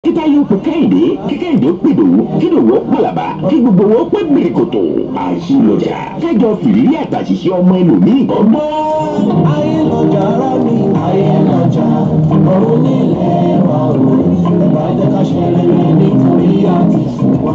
Kíta yóò pè Kẹ́hìndé, kí Kẹ́hìndé ó pè Dòwú, kí Dòwú ó pàlàbà, kí gbogbo wọn ó pè Bìrìkòtò. Àṣìlọ́jà kájọ fìrírí àtàṣìṣe ọmọ ẹlòmíì gbọ́ngbọ́n. Ayé lọ́jà ara mi, ayé lọ́jà, ọ̀run nílẹ̀ wa o. Ẹ̀bá jẹ́ ká ṣe rere nítorí àti fún wa.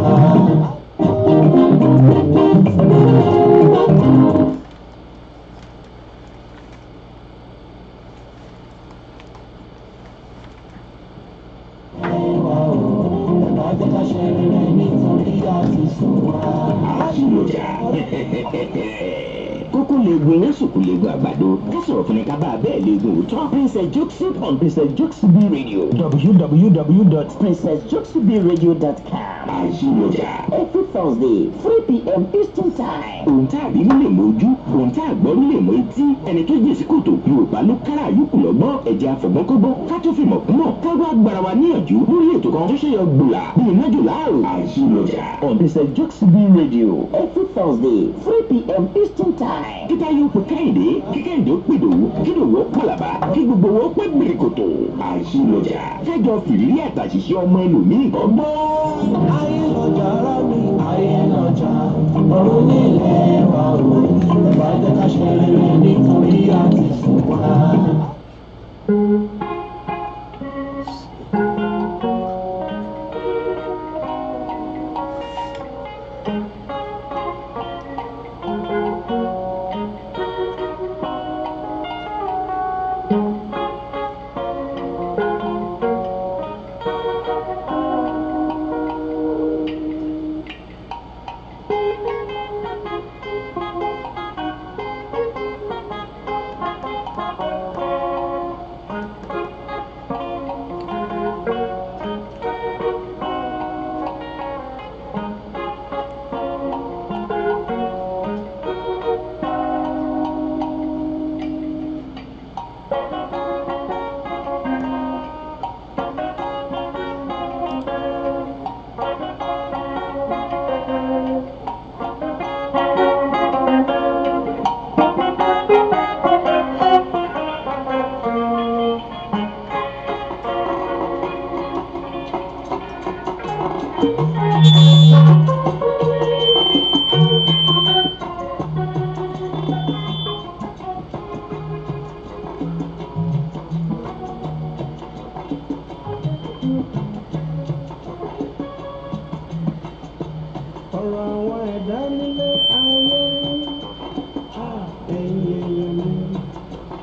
Kókó legun yẹn sùkú legun àgbàdo ká sọ̀rọ̀ fún ni ká bá a bẹ́ẹ̀ legun òótọ́. Princess Jokesy on Princess Jokesy Radio www.princessjokesybradio.com. Àṣìlọ́jà every Thursday 3 p.m. Eastern Time. Ohun tá a rí nílé mọ ojú, ohun tá a gbọ́ nílé mọ etí. Ẹni tó jẹ́ sí kòtò Yorùbá ló kára àyùkù lọ́gbọ́n ẹ̀jẹ̀ àfọ̀gbọ́nkọ́gbọ́n ká tó fi mọ̀ kún mọ̀ ká wá gbára wa níyànjú lórí ètò kan tó ṣe yọ gbùlà bíi májò láàrú. Àṣìlọ́jà on Princess Jokesy Radio every Thursday 3 p.m. Eastern Time. Kíta yóò pè Kẹ́hìndé, kí Kẹ́hìndé ó pè Dòwú, kí Dòwú ó pàlàbà, kí gbogbo wọn ó pè Bìrìkòtò. Àṣìlọ́jà kájọ fìrírí àtàṣìṣe ọmọ ẹlòmíì gbọ́ngbọ́n. Ayé lọ́jà ara mi, ayé lọ́jà, ọ̀run nílẹ̀ wa o. Ẹ̀bá jẹ́ ká ṣe rere nítorí àti fún wa. Ọ̀rọ̀ àwọn ẹ̀dá nílé ayé, ẹ̀yin èèyàn mi,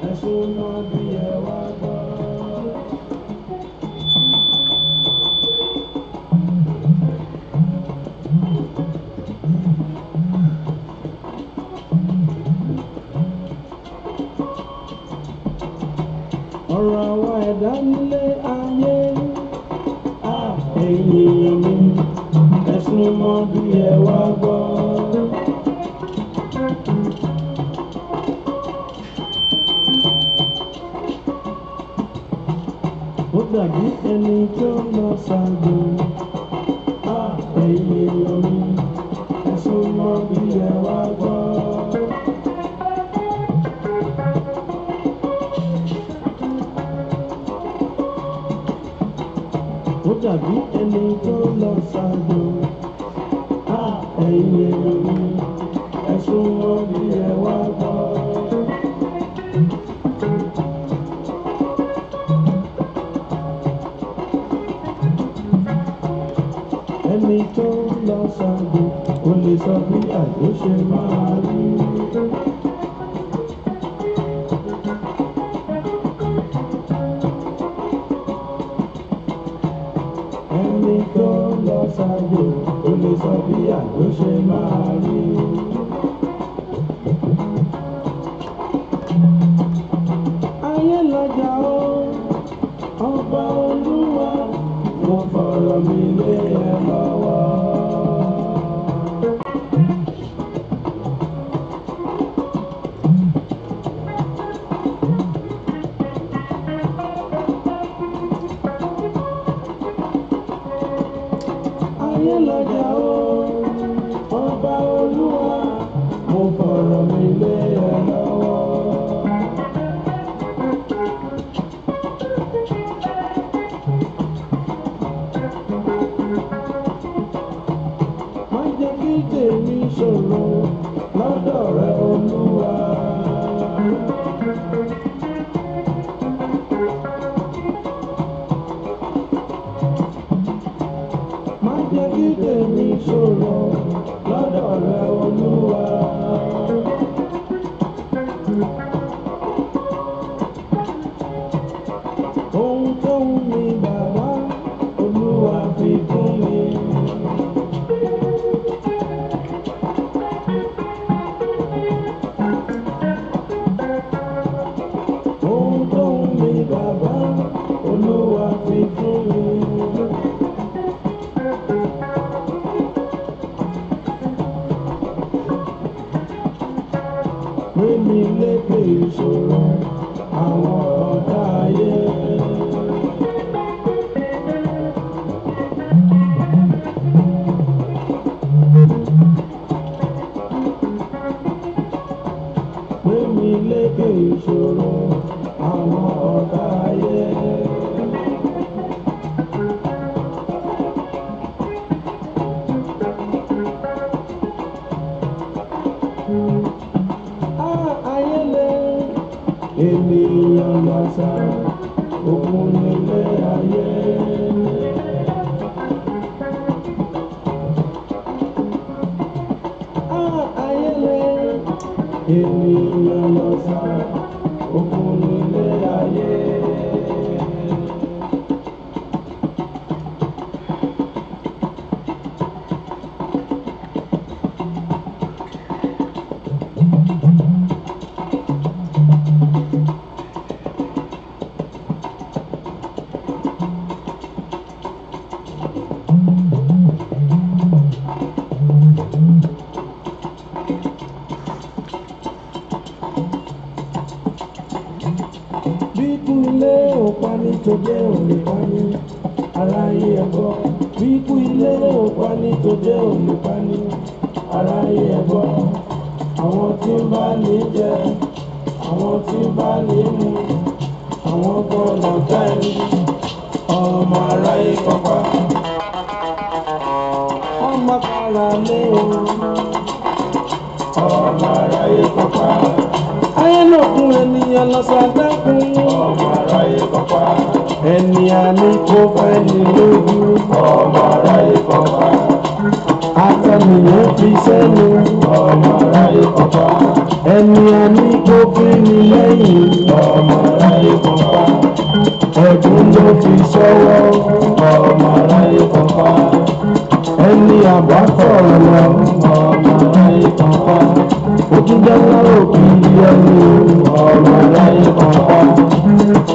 ẹ súnmọ́ bí ẹ wá gbọ́. Ọ̀rọ̀ àwọn ẹ̀dá nílé ayé, ẹ̀yin èèyàn mi, ẹ súnmọ́ bí ẹ wá gbọ́. Ó dàbí ẹni tó lọ ṣàgbò, ẹ̀yin èèyàn mi, ẹ súnmọ́ bí ẹ wá gbọ́. Ó dàbí ẹni tó lọ ṣàgbò, ẹ̀yin èèyàn mi, ẹ súnmọ́ bí ẹ wá gbọ́. Ẹni tó lọ ṣàgbò kò lè sọ bí àjò ṣe máa rí. Ẹni tó lọ ṣàgbò kò lè sọ bí àjò ṣe máa rí. Ayé lọ́jà o, ọba Olúwa, mo fọ̀rọ̀ mi lé ẹ lọ́wọ́. Ayé lọ́jà o, ọba Olúwa, mo fọ̀rọ̀ mi lé ẹ lọ́wọ́. má jẹ́ kí tèmi ṣòro lọ́dọ̀ rẹ Olúwa. Má jẹ́ kí tèmi ṣòro lọ́dọ̀ rẹ Olúwa. Ohun tó ń mi bàbá Olúwa fi fún mi. Ohun tó ń mi bàbá Olúwa fi fún mi. Gbé mi lékè ìṣòro àwọn ọ̀tá ayé. Gbé mi lékè ìṣòro àwọn ọ̀tá ayé. Ayé lé ènìyàn lọ́sà òkun nílé ayé. Ayé lé ènìyàn lọ́sà òkun nílé ayé. Bíkú ilé òpá ní tó jẹ́ òlùpá ní aráyé ẹ̀gbọ́. Bíkú ilé òpá ní tó jẹ́ òlùpá ní aráyé ẹ̀gbọ́. Àwọn tí ń bá ní jẹ, àwọn tí ń bá ní mu, àwọn gbọ́dọ̀ ká ẹni ọmọ aráyé kọ́pá. Ọmọ kára lé o, ọmọ aráyé kọ́pá. Ayé lòkun ènìyàn lọ́sàdákun. Ọmọ aráyé kọ́pá. Ẹni àní kó fẹ́ ní lójú. Ọmọ aráyé kọ́pá. Àtẹnìyàn fi sẹ́nu. Ọmọ aráyé kọ́pá. Ẹni àní kó fi ní lẹ́yìn. Ọmọ aráyé kọ́pá. Ẹ̀bùn ló fi sọ́wọ́. Ọmọ aráyé kọ́pá. Ẹni àbátọ̀rọ̀ lọ. Ọmọ aráyé kọ́pá. Ojúdẹ́wọ́ òkìrì ẹni ọmọ aráyé kọ́pá.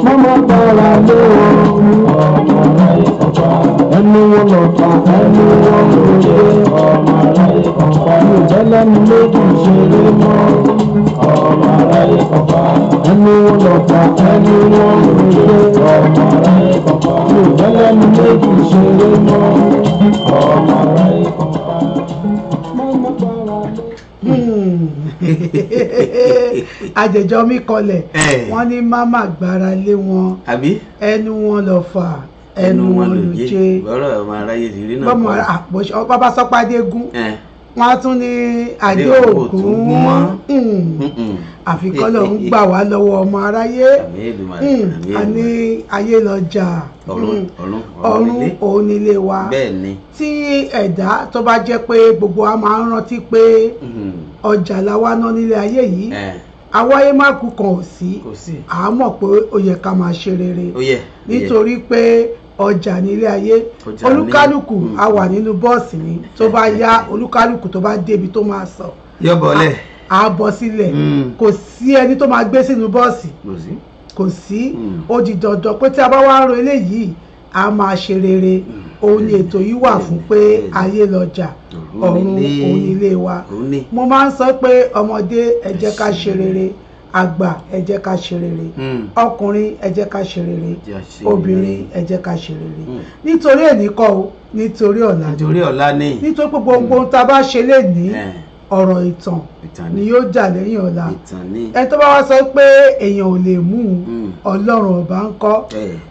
Mọ́mọ́ tọ́ra lé wọn ọmọ aráyé kọ́pá. Ẹni wọn lọ́ta ẹni wọn lóde ọmọ aráyé kọ́pá. Mi ò jẹ́ lẹ́nu méjì ṣeré mọ́ ọmọ aráyé kọ́pá. Ẹni wọn lọ́ta ẹni wọn lóde ọmọ aráyé kọ́pá. Mi ò jẹ́ lẹ́nu méjì ṣeré mọ́ ọmọ aráyé kọ́pá. Mọ́mọ́ tọ́ra lé. àjẹjọ mi kọlẹ̀ wọ́n ní máma gbára lé wọn ẹnu wọn lọ fà ẹnu wọn ló jẹ bọ́rọ̀ ọmọ aráyé ti rí náà kọ́ bàbá sọpádégún wọ́n á tún ní adé ògún àfikọ́lọ̀ ń gbà wá lọ́wọ́ ọmọ aráyé a ní ayé lọ́jà ọ̀run òun nílé wa tí ẹ̀dá tó bá jẹ́ pé gbogbo wa máa ń rántí pé ọjà làwa ná nílé ayé yìí àwáyé má kú kan ò sí à mọ̀ pé ó yẹ ká máa ṣe rere nítorí pé ọjà nílé ayé olúkálùkù a wà nínú bọ́ọ̀sì ni tó bá yá olúkálùkù tó bá débi tó máa sọ yọ́bọ̀lẹ̀ a bọ́ sílẹ̀ kò sí ẹni tó máa gbé sínú bọ́ọ̀sì kò sí ó di dandan pé tí a bá wá ń ro eléyìí a máa ṣe rere òun ni ètò yìí wà fún pé ayé lọ́jà ọ̀run òun ilé wa mo máa ń sọ pé ọmọdé ẹ jẹ́ ká ṣe rere àgbà ẹ jẹ́ ká ṣe rere ọkùnrin ẹ jẹ́ ká ṣe rere obìnrin ẹ jẹ́ ká ṣe rere nítorí èní kọ́ o nítorí ọ̀la ni nítorí pé gbogbo ohun tá a bá ṣe lénìí ọ̀rọ̀ ìtàn ni yóò jà lẹ́yìn ọ̀la ẹni tó bá wá sọ pé èèyàn ò lè mú ọlọ́run ọba ń kọ́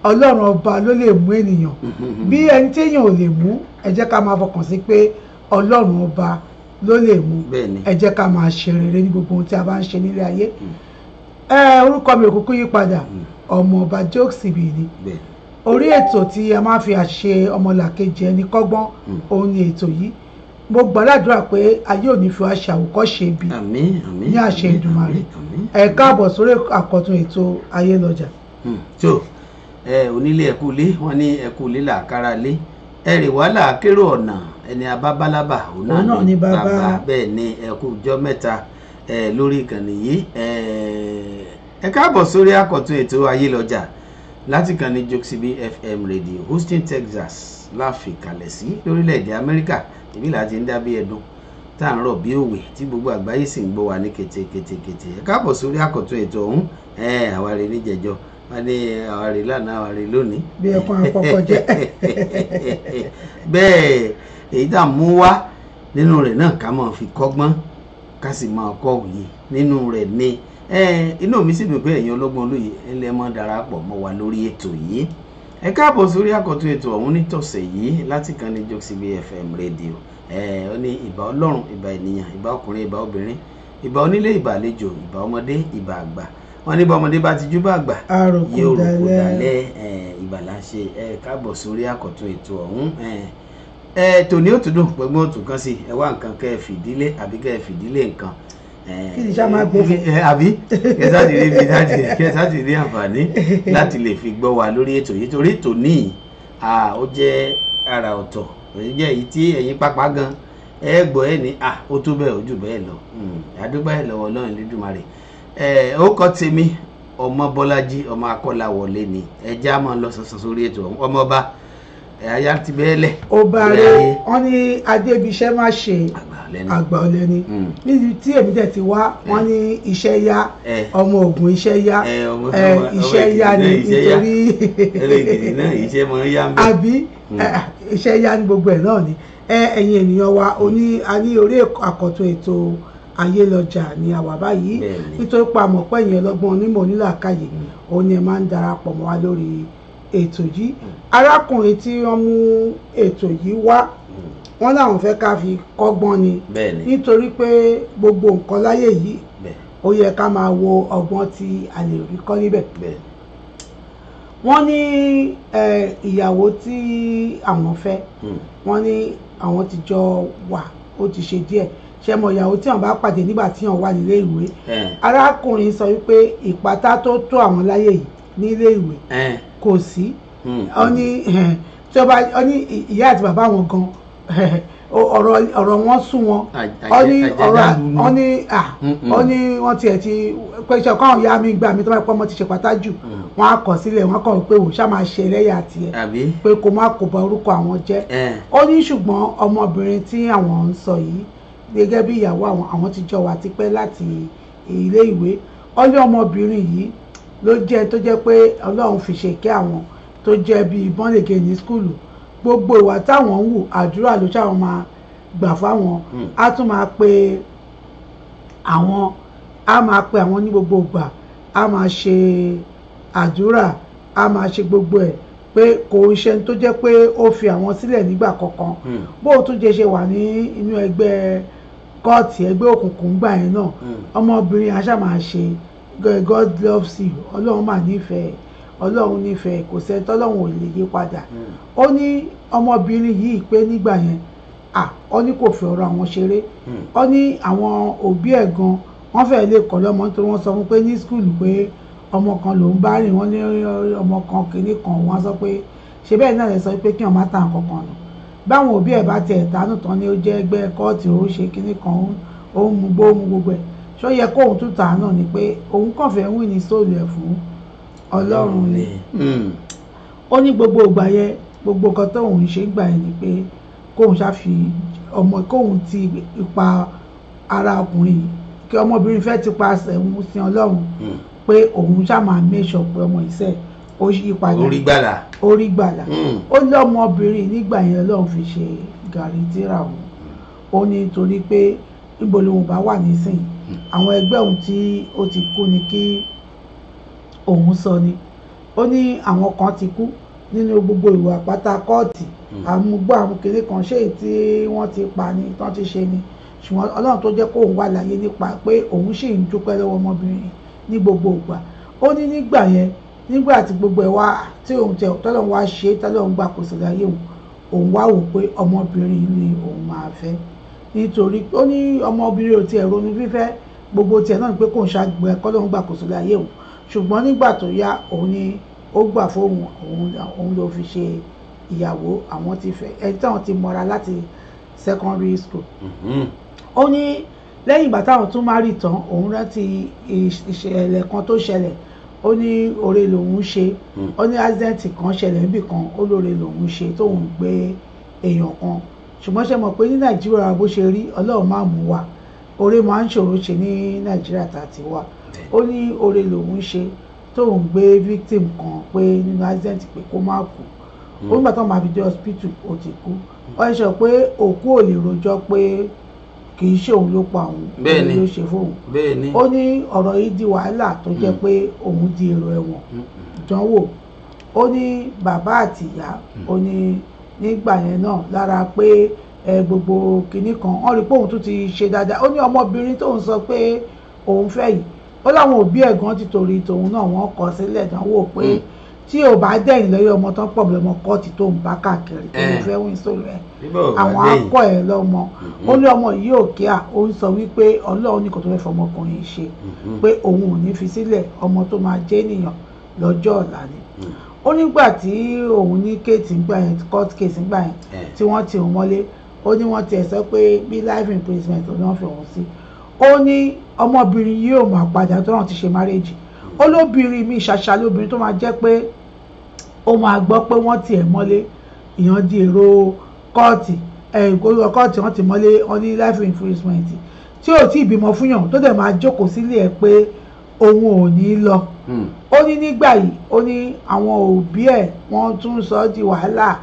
ọlọ́run ọba ló lè mú ènìyàn bí ẹni tí èèyàn ò lè mú ẹ jẹ́ ká máa fọkàn sí pé ọlọ́run ọba ló lè mú ẹ jẹ́ ká máa ṣe rere ní gbogbo ohun tí a bá ń ṣe nílé ayé orúkọ mi ò kúkú yí padà ọmọ ọba Jokes ibi ni orí ètò tí a máa fi àṣe ọmọlàkejì ẹni kọ́gbọ́n òun ni ètò yìí mo gbàdúrà pé ayé òní fi wá ṣe àwòkọ́ṣe ibi ní àṣẹ Èdùmàrè ẹ káàbọ̀ sórí àkọ́tún ètò ayé lọ́jà. tó onílé ẹkúlé wọn ní ẹkúlé làkàrà lé ẹrì wàhálà kérò ọ̀nà ẹni abábálábà òun náà ní bàbá bẹ́ẹ̀ ni ẹkújọ́ mẹ́ta lórí ìkànnì yìí ẹ káàbọ̀ sórí àkọ́tún ètò ayé lọ́jà láti kàn ní Jokes FM Radio Houston Texas láfi kalẹ̀ sí lórílẹ̀‐èdè Amẹ́ríkà ibi láti ń dábí ẹ̀dùn tá à ń rọ̀ bí òwe tí gbogbo àgbáyé sì ń gbọ́ wa ní ketekete ẹ káàbọ̀ sórí àkọ́tún ètò ọ̀hún àwárí níjẹ̀jọ́ wọ́n ní àwárí lánàá àwárí lónìí bí ẹkùn àkọ́kọ́ jẹ́ bẹ́ẹ̀ èyí tá à ń mú wá nínú rẹ̀ náà ká máa fi kọ́gbọ́n ká sì máa kọ́ òye nínú rẹ̀ ní inú mi sì dùn pé ẹ̀yin ọlọ́gbọ́n olóye ẹlẹ́ mọ́ darapọ̀ mọ́ wa lórí ètò yìí ẹ káàbọ̀ sórí àkọ́tún ètò ọ̀hún nítọ̀sẹ̀ yìí láti kàn ní Jokes FM Radio ó ní ìbà ọlọ́run ìbà ènìyàn ìbà ọkùnrin ìbà obìnrin ìbà onílé ìbà àlejò ìbà ọmọdé ìbà àgbà wọn ní bá ọmọdé bá ti jú bá àgbà yóò rògbò dalẹ̀ ìbà láṣẹ káàbọ̀ sórí àkọ́tún ètò ọ̀hún tòní ó tún dùn pẹ̀gbọ́n òtún kan sí ẹ wá nǹkan kẹ́ ẹ fìdílé àbí kẹ́ ẹ fìdílé nǹkan kí ni sá máa gbé fún àbí kẹsàtì rí àǹfààní láti lè fi gbọ́ wa lórí ètò yìí torí tòní ó jẹ́ ara ọ̀tọ̀ èyí jẹ́ èyí tí ẹ̀yin pápá gan ẹ gbọ́ ẹ ní ó tó bẹ́ẹ̀ ojú bẹ́ẹ̀ lọ àdúgbò ẹ̀ lọ́wọ́ Ọlọ́run Elédùmarè ó kọ́ tèmi ọmọ Bọ́lájí ọmọ Akọ́láwọlé ni ẹja máa lọ sọ̀sọ̀ sórí ètò ọmọ ọba àyà ti bẹ́ẹ̀lẹ̀. ó bá rẹ wọn ní adébíṣẹ́ má ṣe àgbà ọ̀lẹ ni níbi tí èmi dẹ̀ ti wá wọn ní iṣẹ́ yá ọmọ ògùn iṣẹ́ yá iṣẹ́ yá ni nítorí iṣẹ́ mọ̀ ń yá ń bẹ̀. àbí iṣẹ́ yá ní gbogbo ẹ̀ náà ni ẹ̀yin ènìyàn wa a ní orí àkọ́tún ètò ayé lọ́jà ní àwa báyìí nítorí pa àmọ̀ pé ẹ̀yin ọlọ́gbọ́n onímọ̀ onílàákàyè òun ni ẹ máa ń darapọ̀ mọ́ wa lórí ètò yìí arákùnrin tí wọ́n mú ètò yìí wá wọ́n láwọn fẹ́ ká fi kọ́gbọ́n ni nítorí pé gbogbo nǹkan láyé yìí ó yẹ ká máa wo ọgbọ́n tí a lè rí kọ́ níbẹ̀. wọ́n ní ìyàwó tí àwọn fẹ́ wọ́n ní àwọn ti jọ wà ó ti ṣe díẹ̀ ṣe mọ ìyàwó tí wọ́n bá pàdé nígbà tí wọ́n wà nílé ìwé arákùnrin sọ wípé ìpátá tó tó àwọn láyé yìí nílé ìwé kò sí ọ ní tí ọba ọ ní ìyá àti bàbá wọn gan ọ̀rọ̀ wọn sún wọn ọ ní ọ̀rọ̀ ọ ní wọ́n tiẹ̀ ti pẹ̀sẹ̀ káwọn ìyá mi gbà mí tó bá pọ́ mọ́ ti ṣe pátá jù wọ́n á kọ̀ sílẹ̀ wọ́n kọ̀ pé wò ṣá máa ṣe ẹlẹ́yà tiẹ̀ pé kó má kó bá orúkọ àwọn jẹ́ ó ní ṣùgbọ́n ọmọbìnrin tí àwọn ń sọ yìí gẹ́gẹ́ bí ìyàwó àwọn ti jọ wà tipẹ́ láti ilé ìwé ó ní ọmọbìnrin yìí ló jẹ́ tó jẹ́ pé Ọlọ́run fi ṣe kẹ́ àwọn tó jẹ́ bíi bọ́nlẹ̀kẹ́ ní skúlù gbogbo ìwà táwọn ń wù àdúrà ló ṣàwọn máa gbà fáwọn á tún máa pe àwọn ní gbogbo ìgbà á máa ṣe àdúrà á máa ṣe gbogbo ẹ̀ pé kò ń ṣe tó jẹ́ pé ó fi àwọn sílẹ̀ nígbà kankan bó o tún jẹ́ ṣe wà ní inú ẹgbẹ́ kọ́ọ̀tì ẹgbẹ́ òkùnkùn gbà yẹn náà ọmọbìnrin àṣà máa ṣe God loves you ọlọ́run mà nífẹ̀ẹ́ ọlọ́run nífẹ̀ẹ́ kò sẹ́ni tọ́lọ́run ò lè yí padà ó ní ọmọbìnrin yìí pé nígbà yẹn ó ní kò fi ọ̀rọ̀ àwọn ṣeré ó ní àwọn òbí ẹ̀ gan wọ́n fẹ́ẹ́ lè kọ́ lọ́mọ nítorí wọ́n sọ fún pé ní skúlù pé ọmọ kan ló ń bá rìn wọ́n ní ọmọ kan kìíní kan wọ́n sọ pé ṣe bẹ́ẹ̀ náà lè sọ pé kí wọ́n má ta nǹkan kan nù báwọn òbí ẹ̀ bá tiẹ̀ tánú tán ni ó jẹ́ ẹgbẹ́ kóòtù ó ṣe kìíní kan ó ń mú gbogbo ẹ̀ ṣó yẹ kóun tún tà náà ni pé òun kàn fẹ́ wí ní sóòlù ẹ̀ fún Ọlọ́run ni ó ní gbogbo ìgbà yẹn gbogbo nǹkan tóun ṣe gbà yẹn ni pé kóun ṣàfi ọmọ kóun ti ipa ara ọkùnrin kí ọmọbìnrin fẹ́ ti paṣẹ òun sin Ọlọ́run pé òun ṣáà máa mẹ́sọ̀ pé ọmọ ìṣẹ́ ó yí padà orí gbàlà ó lọ́mọbìnrin nígbà yẹn Ọlọ́run fi ṣe gàrí tíra òun ó ní torí pé ibo lòun bá wà nísìnyí àwọn ẹgbẹ́ òun tí ó ti kú ni kí òun sọ ni ó ní àwọn kan ti kú nínú gbogbo ìwà pátá kóòtù àmúgbó àmúkéré kan ṣé tí wọ́n ti pa ni tán ti ṣe ni ṣùgbọ́n ọlọ́run tó jẹ́ kó òun wà láyé nípa pé òun sì ń dúpẹ́ lọ́wọ́ ọmọbìnrin ní gbogbo ìgbà ó ní nígbà yẹn nígbà tí gbogbo ẹ̀ wá tí òun tẹ tọ́lọ́run wá ṣe tọ́lọ́run gbà kó sílẹ̀ ayé òun wá wò pé ọmọbìnrin ni òun máa fẹ́ nítorí ó ní ọmọbìnrin ò tiẹ̀ ronú fífẹ́ gbogbo tiẹ̀ náà ni pé kò ń ṣàgbẹ̀ kọ́lọ́run gbà kó sílẹ̀ ayé òun ṣùgbọ́n nígbà tó yá òun ni ó gbà fóun òun ló fi ṣe ìyàwó àwọn ti fẹ́ ẹni táwọn ti mọ́ra láti secondary school. Ó ní lẹ́yìn ìgbà táwọn tún máa rí tán òun rántí ìṣẹ̀lẹ̀ kan tó ṣẹlẹ̀ ó ní oore lòun ṣe ó ní accident kan ṣẹlẹ̀ níbì kan ó lóore lòun ṣe tóun gbé èèyàn kan ṣùgbọ́n ṣe mọ̀ pé ní Nàìjíríà bó ṣe rí Ọlọ́run máa mú wa oore máa ń ṣòro ṣe ní Nàìjíríà tá a ti wà ó ní oore lòun ṣe tóun gbé victim kan pé nínú accident pé kó má kú ó nígbà tó máa fi dé hospital ó ti kú ó ṣe pé òkú ò lè rojọ́ pé kì í ṣe òun ló pa òun òun ló ṣe fóun ó ní ọ̀rọ̀ yìí di wàhálà tó jẹ́ pé òun di èrò ẹ̀wọ̀n ìdánwò ó ní bàbá àti ìyá ó ní nígbà yẹn náà lára pé gbogbo kinní kan wọ́n rí pé òun tún ti ṣe dáadáa ó ní ọmọbìnrin tóun sọ pé òun fẹ́ yìí ó láwọn òbí ẹ̀gbọ́n ti torí tòun náà wọ́n kọ sílẹ̀ ìdánwò pé tí ò bá dẹ̀yìn lọ́yọ́ ọmọ tán pọ̀ lọ́mọ kọ́ọ̀tì tó ń bá káàkiri tó ń fẹ́ wí sórí ẹ̀ àwọn akọ ẹ̀ lọ́mọ ó ní ọmọ yìí ò kíá ó ń sọ wípé Ọlọ́run ní kò tó fẹ́ fọmọkùnrin ṣe pé òun ò ní fi sílẹ̀ ọmọ tó máa jẹ́ ènìyàn lọ́jọ́ ọ̀la ni ó nígbà tí òun ní kéètì ńgbà yẹn court case ńgbà yẹn tí wọ́n ti òun mọ́lé ó ní wọ́n tiẹ̀ sọ pé bí life imprisonment ló náà fi òun sí ó ní ọmọbìnrin yìí ò máa padà tó náà ti ṣe marriage ó lóbìnrin mi ṣàṣà lóbìnrin tó máa jẹ́ pé ó máa gbọ́ pé wọ́n tiẹ̀ mọ́lé ìyàn di èrò kóòtù ìgbóyò kóòtù wọ́n ti mọ́lé wọ́n ní life imprisonment tí ò tí ì bímọ fúnyàn tó dẹ̀ máa jókòó sílé ẹ̀ pé òun ò ní lọ ó ní nígbà yìí ó ní àwọn òbí ẹ̀ wọ́n tún sọ di wàhálà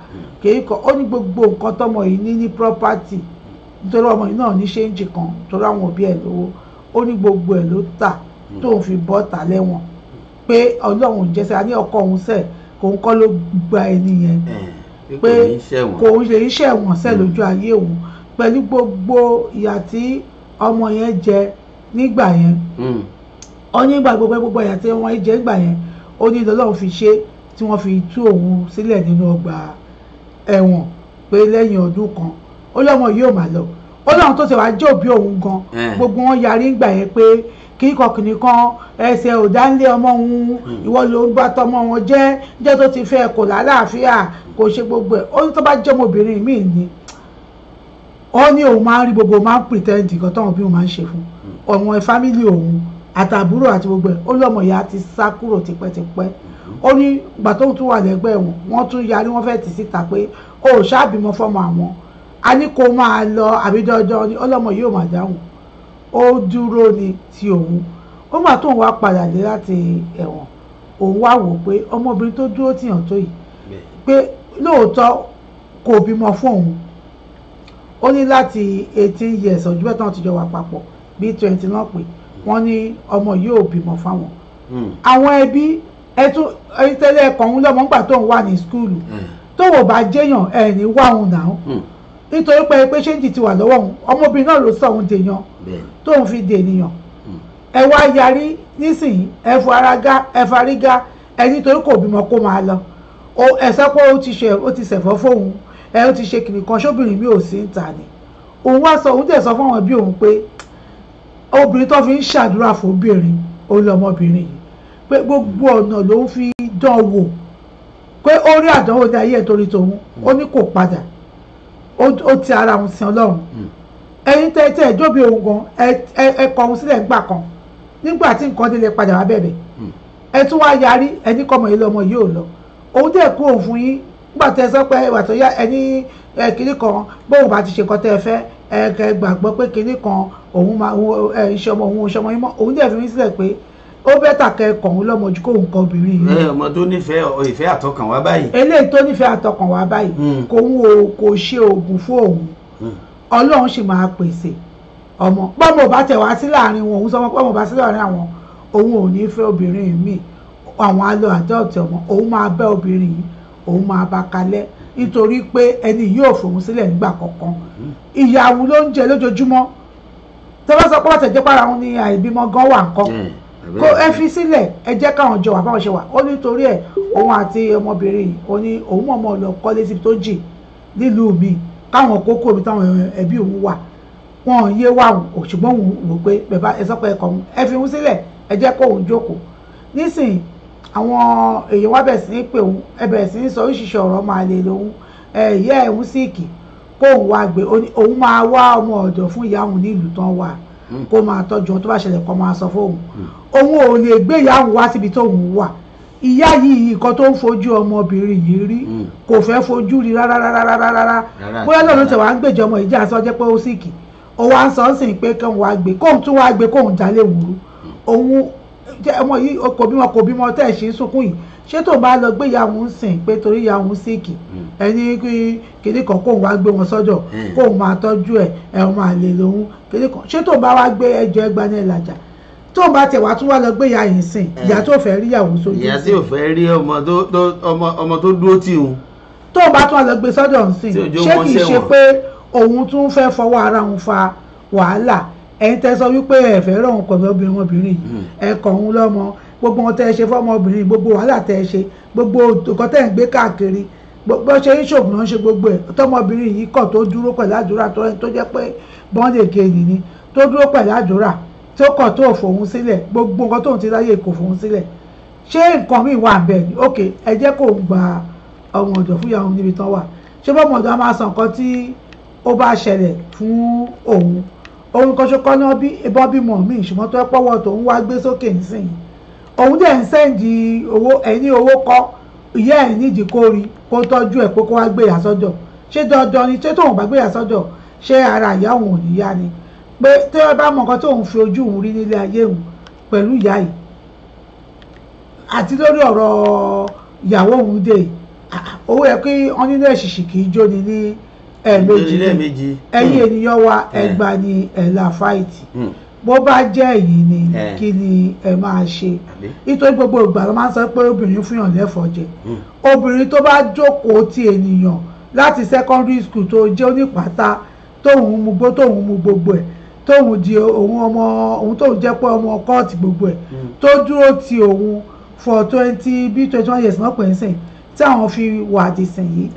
kéèkọ́ ó ní gbogbo nǹkan tọmọ yìí ní property nítorí ọmọ yìí náà ní ṣéǹjì kan torí àwọn òbí ẹ̀ lówó ó ní gbogbo ẹ̀ ló tà tóun fi bọ́ tà lẹ́wọ̀n pé Ọlọ́run jẹ́sẹ̀ a ní ọkọ òun sẹ̀ òun kọ́ ló gba ẹni yẹn pé kò ń ṣe iṣẹ́ ẹ̀wọ̀n sẹ́ lójú ayé òun pẹ̀lú gbogbo ìyà tí ọmọ yẹn jẹ nígbà yẹn ó ní ìgbà gbogbo ìyà tí wọ́n jẹ nígbà yẹn ó ní Ọlọ́run fi ṣe tí wọ́n fi tú òun sílẹ̀ nínú ọgbà ẹ̀wọ̀n pé lẹ́yìn ọdún kan ó lọ́mọ yóò máa lọ ó lọ́run tó ti wá jẹ́ òbí òun gan gbogbo wọn yarí nígbà yẹn pé kíkọ kìnìkan ẹsẹ̀ òdánlé ọmọ òun ìwọ ló ń bá tọmọ wọn jẹ́ tó ti fẹ́ kò lálàáfíà kò ṣe gbogbo ẹ̀ ó ní tó bá jẹ́ ọmọbìnrin míì ni ó ní òun máa ń rí gbogbo máa ń pretend nǹkan tọ́wọ́n bí òun máa ń ṣe fún ọmọ fámìlì òun àtàbúrò àti gbogbo ẹ̀ ó lọ́mọ ìyá ti sá kúrò tipẹ́tipẹ́ ó ní ìgbà tó tún wà lẹ́gbẹ́ wọn wọ́n tún yarí wọ́n fẹ́ẹ́ tì síta pé ó ṣáàbímọ fọ́mọ àwọn a ní kó máa lọ àbídọ́jọ́ ni ọlọ́mọ yóò máa dáhùn ó dúró ní ti òun ó gbà tóun wá padà dé láti ẹ̀wọ̀n òun wá wò pé ọmọbìnrin tó dúró tìyàn tó yìí pé lóòótọ́ kò bímọ fún òun ó ní láti 18 years ọjọ́ bẹ́ẹ̀ tán ti jọ wà papọ̀ bí 20 náà pé wọ́n ní ọmọ yóò bímọ fáwọn àwọn ẹbí ẹtún tẹ́lẹ̀ ẹ̀kọ́ òun lọ́mọ ńgbà tóun wà ní skúlù tóun ò bá jẹ́yàn ẹ̀ ní wá òun náà nítorí pé ṣéǹjì ti wà lọ́wọ́ òun ọmọbìnrin náà ló sọ òun dèèyàn tóun fi dènìyàn ẹ wá yarí nísìnyí ẹ farígá ẹ nítorí kò bímọ kó máa lọ ẹ sọ pé ó ti ṣẹ̀fọ́ fóun ẹ ó ti ṣe kìnìkan ṣóbìnrin mi ò sí ń ta ni òun wá sọ òun tẹ̀ sọ fún àwọn ẹbí òun pé obìnrin tó fi ń ṣàdúrà fóbìnrin ó lọmọbìnrin yìí pé gbogbo ọ̀nà ló ń fi dán wò pé ó rí àdánwò ní ayé ẹ̀ torí tòun ó ní kò padà ó ti ara òun sin Ọlọ́run ẹ̀yin tẹ́ ẹjọ́ bí òun gan ẹ kọ òun sílẹ̀ nígbà kan nígbà tí nǹkan délé padà wá bẹ̀bẹ̀ ẹ tún wá yarí ẹni kọ́mọ yìí lọ́mọ yìí ò lọ òun dẹ̀ kú òun fún yín nígbà tẹ́ sọ pé ìwà tó yá ẹni kìnnì kan bóun bá ti ṣe nǹkan tẹ́ ẹ fẹ́ ẹ gbàgbọ́ pé kìnnì kan òun máa iṣẹ́ ọmọ òun ṣọmọ yín mọ́ òun dẹ̀ fi mí sílẹ̀ pé ó bẹ́tà kẹ́kọ̀ọ́ òun lọ́mọ ju kóun kọ obìnrin yìí. ọmọ tó nífẹ̀ẹ́ ìfẹ́ àtọkànwá báyìí. eléyìí tó nífẹ̀ẹ́ àtọkànwá báyìí kò ṣe oògùn fún òun Ọlọ́run sì máa pèsè ọmọ pọ́nmọ̀ bá tẹ̀ wá sí láàrin wọn òun sọ wọn pọ́nmọ̀ bá sí láàrin àwọn òun ò ní fẹ́ obìnrin míì àwọn alọ àdọ́ọ̀tì ọmọ òun máa bẹ́ obìnrin yìí òun máa bá kalẹ̀ nítorí pé ẹni yóò fòun sílẹ̀ nígbà kankan ìyàwó ló ń jẹ lójoojúmọ́ tẹ́wọ́ sọ pé wọ́n tẹ̀jẹ́ para wọn ní àìbímọ gan wà nǹkan kó ẹ fi sílẹ̀ ẹ jẹ́ káwọn jọ wà báwọn ṣe wà ó nítorí ẹ̀ òun àti ọmọbìnrin yìí ó ní òun mọ̀ọ́mọ̀ lọ kọ́lé síbi tó jì nílùú mi káwọn kókó ibi táwọn ẹbí òun wà wọn yé wà ṣùgbọ́n òun wò pé bàbá ẹ sọ pé ẹ kọ̀ òun ẹ fi òun sílẹ̀ ẹ jẹ́ kó òun jókòó nísìnyí àwọn èèyàn wá bẹ̀ sí pé òun ẹ bẹ̀rẹ̀ sí sọ oríṣiríṣi ọ̀rọ̀ máa lè lòun ìyá ẹ̀hún síìkì kó òun wá gbé òun máa wá ọmọ ọ̀dọ̀ fún ìyá òun ní ìlú tán wà kó máa tọ́jú ohun tó bá ṣẹlẹ̀ kó máa sọ fóun òun ò lè gbé ìyá òun wá síbi tóun wà ìyá yìí nǹkan tó ń fojú ọmọbìnrin yìí rí kò fẹ́ fojú rí rárá bóyá lọ́nà tẹ̀ wá ń gbèjọ ọmọ ìjà sọ jẹ́ pé ó síìkì ó wá ń sọ ọ́ sìn pé kóun wá gbé kóun tún wá gbé kóun jalè wùrú òun ọmọ yìí kò bímọ tẹ́ ẹ̀ ṣe ń sunkún yìí ṣé tó bá lọ gbé ìyá òun sìn pé torí ìyá òun síìkì ẹni kìnní kan kóun wá gbé wọn sọ́dọ̀ kóun máa tọ́jú ẹ̀ máa lè lòun kìnní kan ṣé tó bá wá gbé ẹjọ́ ẹgbàá ní ìlàjà tó bá tẹ̀ wá tún wá lọ gbé ìyá yìí sìn ìyá tó fẹ́ rí ìyàwó sójú ìyá tí ò fẹ́ rí ọmọ tó dúró tì òun tó bá tún wá lọ gbé sọ́dọ̀ sìn ṣé kìí ṣe pé òun tún fẹ́ fọwọ́ ara òun fa wàhálà ẹ̀yin tẹ́ sọ wípé ẹ fẹ́ rọ̀ òun pẹ̀lú ọmọbìnrin yìí ẹ kọ̀ òun lọ́mọ gbogbo wọn tẹ́ ẹ ṣe fọ́mọbìnrin gbogbo wàhálà tẹ́ ẹ ṣe gbogbo nǹkan tẹ́ ẹ ń gbé káàkiri gbogbo ṣe ń ṣògùn náà ṣe gbogbo ẹ̀ tọmọbìnrin yìí kọ̀ tó dúró pẹ̀lú àdúrà tó jẹ́ pé bọ́ńdè kéènì ni tó dúró pẹ̀lú àdúrà tó kọ̀ tó fòun sílẹ̀ gbogbo nǹkan tóun ti láyè kò fòun sílẹ̀ ṣé nǹkan míì wà bẹ́ẹ̀ ni ok ẹ jẹ́ kó gba ọmọ ọ̀dọ̀ fún ìyàwó níbi tán wà ṣé bọ́mọ ọ̀dọ̀ á máa sọ nǹkan tí ó bá ṣẹlẹ̀ fún òun kan ṣokọ́ náà bọ́ bímọ míì ṣùgbọ́n tó pọ́wọ́ tó ń wá gbé sókè nísìnyí òun dẹ̀ ń sẹ́ǹdì owó ẹ̀ní owó kọ́ ìyá ẹ̀ nídìí kó rí kó tọ́jú ẹ̀ pé kó wá gbé ìyá sọ́dọ̀ ṣé dandan ni ṣé tóun bá gbé ìyá sọ́dọ̀ ṣé ara ìyá òun ò ní yá ni pé tí wọ́n bá mọ nǹkan tóun fi ojú òun rí nílé ayé òun pẹ̀lú ìyá yìí àti lórí ọ̀rọ̀ ìyàwó òun dé owó ẹ̀ kí wọ́n nínú ẹ̀ṣìṣì kì í jóni ní ẹ̀ẹ̀mejì ẹ̀yin ènìyàn wa ẹgbà ni ẹ̀là fáìtì bó bá jẹ́ èyí ni kí ni ẹ máa ṣe nítorí gbogbo ìgbà ló máa ń sọ pé obìnrin fúnyàn lẹ́fọ̀ọ́ jẹ obìnrin tó bá jókòó ti ènìyàn láti secondary school tó jẹ́ onípàtà tóun mú gbogbo ẹ̀ tóun di òun tóun jẹ́ pé ọmọ kọ́ọ̀tì gbogbo ẹ̀ tó dúró ti òun for 21 years náà pẹ̀ ń sìn tí àwọn fi wà dìsìn yìí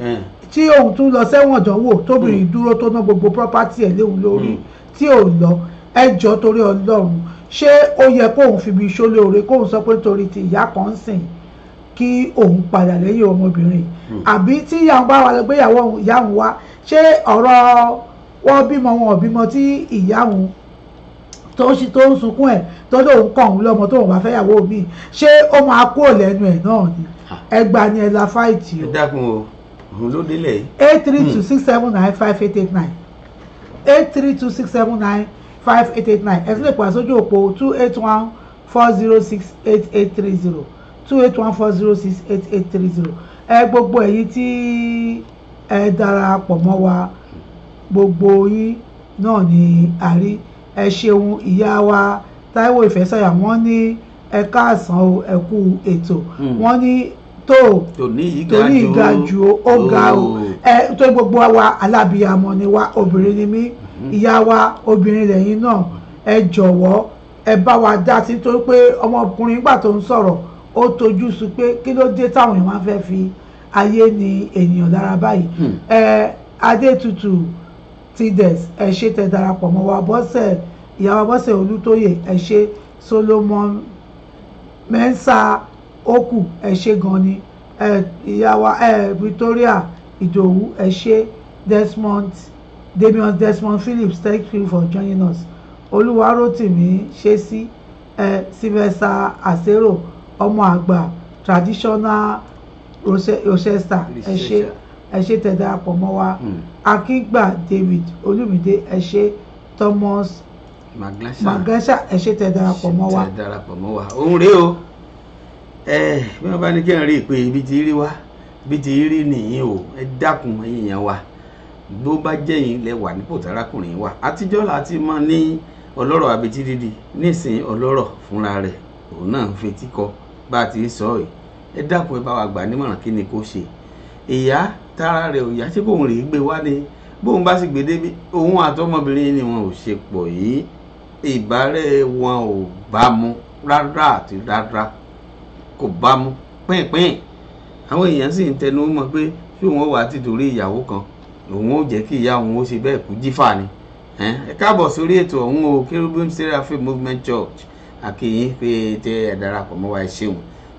tí òun tún lọ sẹ́wọ̀n dánwò tóbìnrin dúró tó ná gbogbo property ẹ̀ léwu lórí tí ò lọ ẹjọ́ torí Ọlọ́run ṣé ó yẹ kóun fi bí iṣó lóore kóun sọ pé torí ti ìyá kan sìn kí òun padà lẹ́yìn ọmọbìnrin àbí tí ìyá òun bá wà lọ́gbé ìyá òun wá ṣé ọ̀rọ̀ wọ́n bímọ wọn ò bímọ tí ìyá òun tó ń sunkún ẹ̀ tó lóun kọ̀ òun lọ́mọ tóun bá fẹ́ yàwó mi ṣé ó máa kúrò lẹ́nu ẹ̀ náà ni ẹgbà ni ẹ la fáìtì o. ẹ dákun o òun ló délẹ̀ yìí. 832679589 832679589 ẹ tún lè pàṣẹ sójú òpó 28140688830 28140688830 ẹ gbogbo èyí tí ẹ darapọ̀ mọ́ wa gbogbo yín náà ni àrí ẹ ṣeun ìyá wa Táíwò Ìfẹ́sọ̀yà wọ́n ní ẹ káàsán o ẹ kú ètò wọ́n ní tòní ìga ju ó ga o ẹ tó gbogbo wa alábìyamọ ni wa obìnrin ni mí ìyá wa obìnrin lẹ́yìn náà ẹ jọ̀wọ́ ẹ bá wa dá sí torí pé ọmọkùnrin nígbà tó ń sọ̀rọ̀ ó tojú sí pé kí ló dé táwọn èèyàn máa fẹ́ fi ayé ni ènìyàn lára báyìí Adétutù Tides ẹ ṣé tẹ́ darapọ̀ mọ́ wa Bọ́sẹ̀ ìyàwó Bọ́sẹ̀ Olútóyè ẹ ṣé Solomon Mensa Oku ẹ ṣé gan ni ìyàwó Victoria Ìdòwú ẹ ṣé Damian Desmond Phillips thank you for joining us Olúwarótìmí ṣe sí Sylvester Asero ọmọ àgbà traditional Rochester ẹ ṣé tẹ́ darapọ̀ mọ́ wa Akíngba David Olúmídé ẹ ṣé Thomas Magasha ẹ ṣé tẹ́ darapọ̀ mọ́ wa. òun rèé o bí wọ́n bá ní kí n rí i pé ibi tí rí wá ibi tí rí nìyí o ẹ dákun èèyàn wa bó bá jẹ́yìn lẹ wà nípò tárákùnrin wà. Àtijọ́ láti mọ̀ ní ọlọ́rọ̀ abetí dídì, nísìnyí ọlọ́rọ̀ fúnra rẹ̀ òun náà ń fetí kọ bá a ti sọ yìí. Ẹ dákun ẹ bá wa gbà nímọ̀ràn kí ni kó ṣe. Ìyá tára rẹ̀ ò yá ṣé bóun rèé gbé wá ni bóun bá sì gbé débi òun àtọmọbìnrin ni wọn ò ṣe pọ̀ yìí, ìbárẹ́ wọn ò bá mu rárá àti rárá, kò bá mu pínpín. Àwọn èèyàn sì ń tẹnu mọ́ pé ṣé wọn wà ti torí ìyàwó kan òun ó jẹ́ kí ìyá òun ó ṣe bẹ́ẹ̀ kú jífà ni. Ẹ káàbọ̀ sórí ètò ọ̀hún o, Cherubim Seraphim Movement Church àkìyìn pé tẹ ẹ darapọ̀ mọ́ wa ẹ ṣeun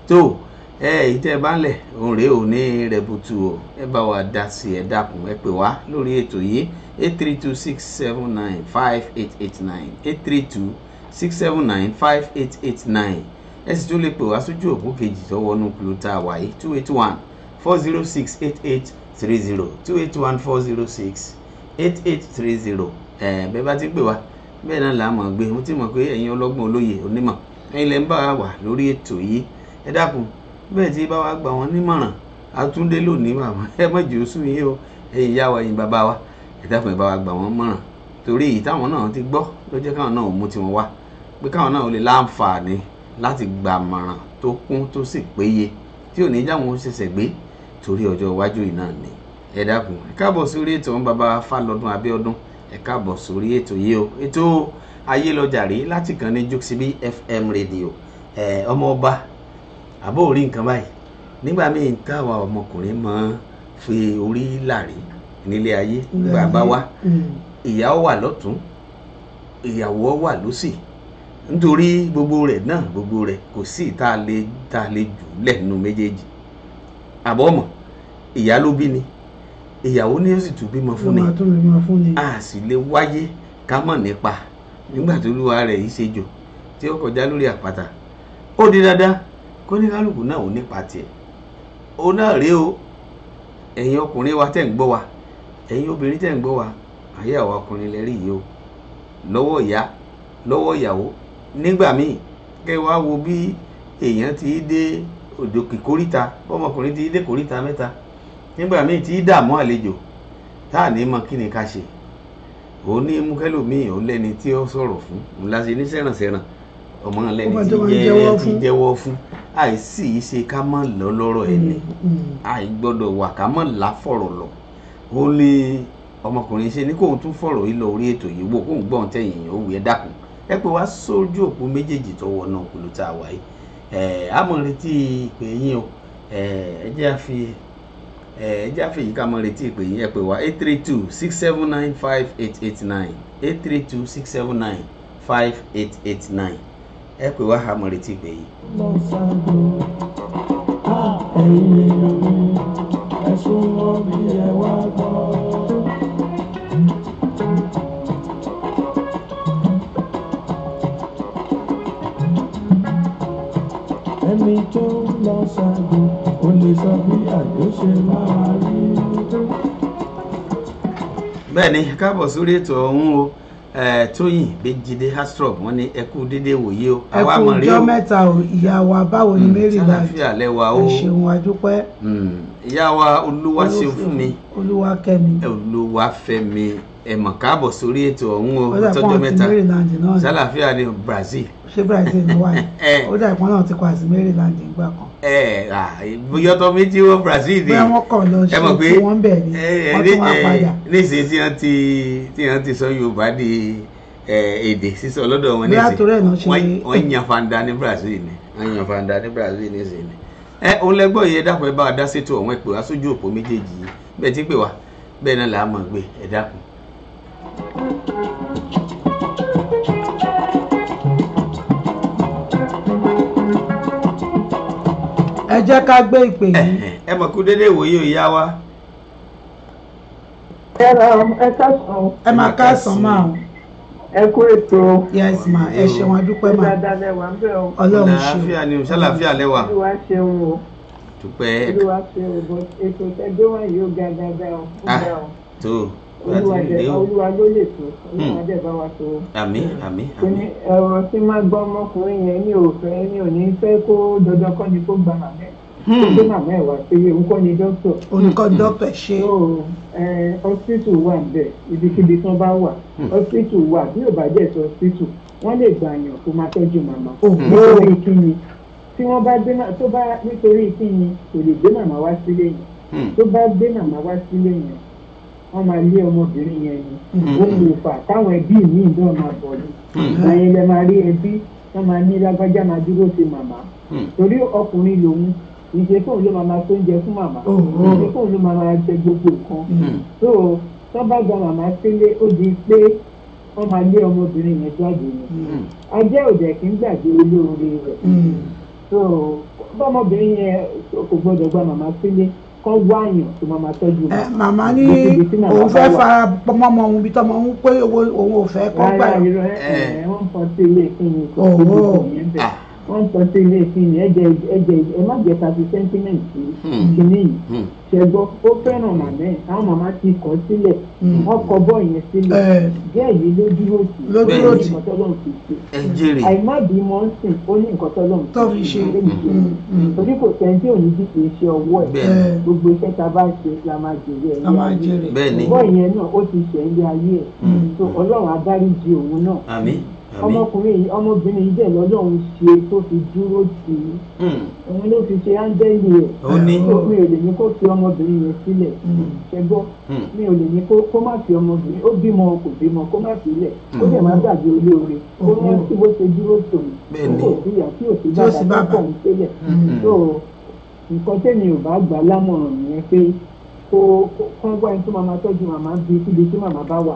tó ìtẹ́ bá ń lẹ̀ òun rèé ò ní rẹ̀bùtù o, ẹ bá wa dá sí ẹ dákun ẹ pè wá lórí ètò yìí 832-679-5889 832-679-5889. Ẹ sì tún lè pè wá sójú òpó kejì tó wọnú kúló tá a wà yìí 281-406-8830 281-406-8830. Bẹ́ẹ̀ bá ti pè wá bẹ́ẹ̀ náà là mọ̀ gbé mo ti mọ̀ pé ẹ̀yin ọlọ́gbọ́n olóye onímọ̀ ẹ̀yin lẹ́ ń bá wà lórí ètò yìí. Ẹ dákun bẹ́ẹ̀ tí bá wa gbà wọ́n nímọ̀ràn àtúndé lónìí bàbá ẹ má jẹ́ oṣù yìí o, ẹ̀yin ìyá wa ẹ̀yin bàbá wa ẹ dákun ẹ bá wa gbà wọ́n mọ̀ràn torí èyí táwọn náà ti gbọ́ ló jẹ́ káwọn náà mú tiwọn wá pé káwọn náà lè láǹfààní láti gbà mọ̀ràn tó kún tó sì péye tí ò ní jáwọn ṣẹ̀ṣẹ̀ gbé torí ọjọ́ iwájú yìí náà ni. Ẹ dákun ẹ káàbọ̀ sórí ètò wọn bàbá Fálọdún Abíọ́dún, ẹ káàbọ̀ sórí ètò yìí o, ètò ayé lọ́jà rí láti kàn ní Jokesibi FM rédíò. Ọmọ ọba àbó orí nǹkan báyìí nígbà míì táwa ọmọkùnrin máa fi orí làrí nílé ayé bàbá wa ìyàwó wà lọ́tún ìyàwó wà lósì nítorí gbogbo rẹ̀ kò sí tá a lè jù lẹ́nu méjèèjì. Àbọ̀mọ̀ ìyá ló bí ni, ìyàwó ni ó sì tún bímọ fún ni, a sì lè wáyé ká mọ̀ nípa nígbà tó lúwa rẹ̀ yìí ṣe jò tí ó kọjá lórí àpáta. Ó di dandan kó ní kálukú náà ò nípa tiẹ̀. Ó náà rí o, ẹ̀yin ọkùnrin wa tẹ̀ ń gbọ́ wa, ẹ̀yin obìnrin tẹ̀ ń gbọ́ wa, ayé àwọn ọkùnrin lẹ́rí yìí o, lọ́wọ́ ìyá lọ́wọ́ ìyàwó. Nígbà míì kẹ́ wá wo bí èèyàn ti dé òdò kìkóríta, ọmọkùnrin ti dé kóríta mẹ́ta, nígbà míì ti dààmú àlejò táà ní mọ kí ni ká ṣe. Òun ní mú kẹ́lòmíì ó lẹ́ni tí ó sọ̀rọ̀ fún òun láti ní sẹ́rànsẹ́ràn ọmọ lẹ́ni tí jẹ́wọ́ fún àìsí ṣe ká mọ̀ lọ́rọ̀ ẹni àìgbọ́dọ̀ wà ká mọ̀ láfọ̀rọ̀ lọ. Ó lé ọmọkùnrin ṣe ní kóun tún fọ̀rọ̀ yìí lọ orí ètò yìí wò kóun gbọ́n tẹ̀yìn ó wù ẹ́ dákun ẹ pé wá sójú òpó méjèèjì tó wọ náà kúlù tá a wà yìí. Àmọ́ retí ìpè yín o, ẹ jẹ́ àfẹ́yìí ká mọ̀ retí ìpè yín. Ẹ pè wá 832-679-5889 832-679-5889. Ẹ pè wá àmọ́ retí ìpè yín. Ẹni tó lọ ṣàgbé ó lè sọ bí àjò ṣe máa rí. Bẹ́ẹ̀ ni káàbọ̀ sórí ètò ọ̀hún o. Tóyìn Béjídé Astrop wọ́n ní ẹ kú dédé wòye o. Ẹ kú ọjọ́ mẹ́ta o, ìyá wa báwo ni Maryland? Ṣàlàfíà lẹ́wà o. Ẹ ṣeun adúpẹ́. Ìyá wa Olúwaṣeunfúnmi Olúwafẹ́mi ẹ mọ̀ káàbọ̀ sórí ètò ọ̀hún o. Tọ́jọ́ mẹ́ta ṣàlàfíà ní Brazil. Ṣé Brazil ló wà ní? Ó dà ìpọ́n náà ti kọ́ àti Maryland nígbà kan. Bóyọ́tọ̀ méjì wọ Brazil ni. Bẹ́ẹ̀ wọ́n kàn lọ ṣe tí wọ́n bẹ̀ ni wọ́n tún wá padà. Níṣẹ́ tí wọ́n ti sọ Yorùbá di èdè sísọ lọ́dọ̀ wọn níṣẹ́ wọ́n yan fanda ní Brazil ni níṣẹ́ ni. Òun lẹ́gbọ́ yìí ẹ dákun ẹ bá wa dá sétò ọ̀hún ẹ pè wá sójú òpó méjèèjì yìí bẹ́ẹ̀ tí pè wá bẹ́ẹ̀ náà là á mọ̀ gbé ẹ dákun. Ẹ jẹ́ ká gbé ìpè yìí. Ẹ mọ̀ kú dédé ìwòye ìyá wa. Ẹ máa káàsán máa o. Ẹ kú ètò. Yes ma, ẹ ṣeun adúpẹ́ ma. Ọlọ́run ṣe. Ṣàlàfíà ni o, ṣàlàfíà lẹ́wà. Olúwa ṣeun o. Dúpẹ́. Olúwa ṣeun o, ètò tẹ́gbẹ́ wà yóò ga dáadáa o. Tó Olúwa ló lè tó, Olúwa dẹ̀ bá wa tó. Àmín. Ọ̀rọ̀ tí máa gbọ́ ọmọkùnrin yẹn ní òfin ní òní fẹ́ kó dandan kọ́ ni kó gbà màmẹ́. tó gbé màmá ẹ̀ wá sílé òun kọ́ ni dókítà. oníkọ́ dókítà ṣe. hospital wà níbẹ̀ ibikíbi tán bá wà hospital wà bí ò bá jẹ́ sọ hospital wọ́n lè gbà yàn kó máa tọ́jú màmá. nítorí kíni tí wọ́n bá gbé tó bá nítorí kíni kò lè gbé màmá wá sílé yẹn tó bá gbé màmá wá sílé yẹn wọ́n máa lé ọmọbìnrin yẹn ni ó lè fà táwọn ẹbí míì náà máa bọ̀ ní. ìgbàyẹn lẹ máa rí ẹbí wọ́n máa ní lágbájá máa dúró sí màmá torí ọkùnrin lòun ìṣe fóun ló máa tó oúnjẹ fún màmá ìṣe fóun ló máa jẹ gbogbo nǹkan tó tó bá gba màmá sílé ó di pé wọ́n máa lé ọmọbìnrin yẹn jáde ni ajẹ́ òdẹ̀ kí ń gbàgbé olóore rẹ̀ tó bọ́mọbìnrin yẹn kò gbọ́dọ̀ gba màmá sílé kọ́ wáyàn tó máa tọ́jú màmá. màmá ní òun fẹ́ fara pọ́nmọ́ òun bí tọ́mọ òun pé òun ò fẹ́ kọ́ gbà. wọ́n fọ́ sí ilé ìpínlẹ̀ kò tó gbogbo yẹn bẹ́ẹ̀ wọ́n sọ sí ilé ìpínlẹ̀ ẹ̀jẹ̀ ẹ má jẹ́ tàbí sentiment kìíní yìí ṣẹ́gbọ́ ó fẹ́ràn màmá ẹ̀ àwọn màmá ti kọ́ sílẹ̀ wọ́n kọ bọ́ yẹn sílẹ̀ díẹ̀ yìí ló dúró sí nǹkan tọ́lọ́run fi ṣe àìmọ́bìímọ ń sìn ó ní nǹkan tọ́lọ́run fi ṣe torí kò sẹ́ni tí ò ní dídì iṣẹ́ ọwọ́ ẹ̀ gbogbo iṣẹ́ tá a bá ṣe la máa jèrè ẹ̀ bọ́ yẹn náà ó ti ṣẹ̀ ilé ayé ẹ̀ tó ọlọ́run adáríjì òun náà ọmọkùnrin yìí ọmọbìnrin yìí dẹ̀ lọ́lọ́run ṣe tó fi dúró tì í òun ló fi ṣe áńgẹ́lì ẹ̀ mi ò lè ní kó fi ọmọbìnrin yẹn sílẹ̀ ṣẹgbọ́ mi ò lè ní kó má fi ọmọbìnrin ó bímọ kò bímọ kó má sílẹ̀ ó dẹ̀ má gbàgbé olóore ó ní tí bó ṣe dúró tòun kò sí ìyá tí ò sí bàbá tó kọ̀ ń sílẹ̀ tó nǹkan tẹ́mi ò bá gbà lámọ̀ràn nìyẹn pé kó wá ẹni tó máa tọ́jú màmá bíi síbi tí màmá bá wà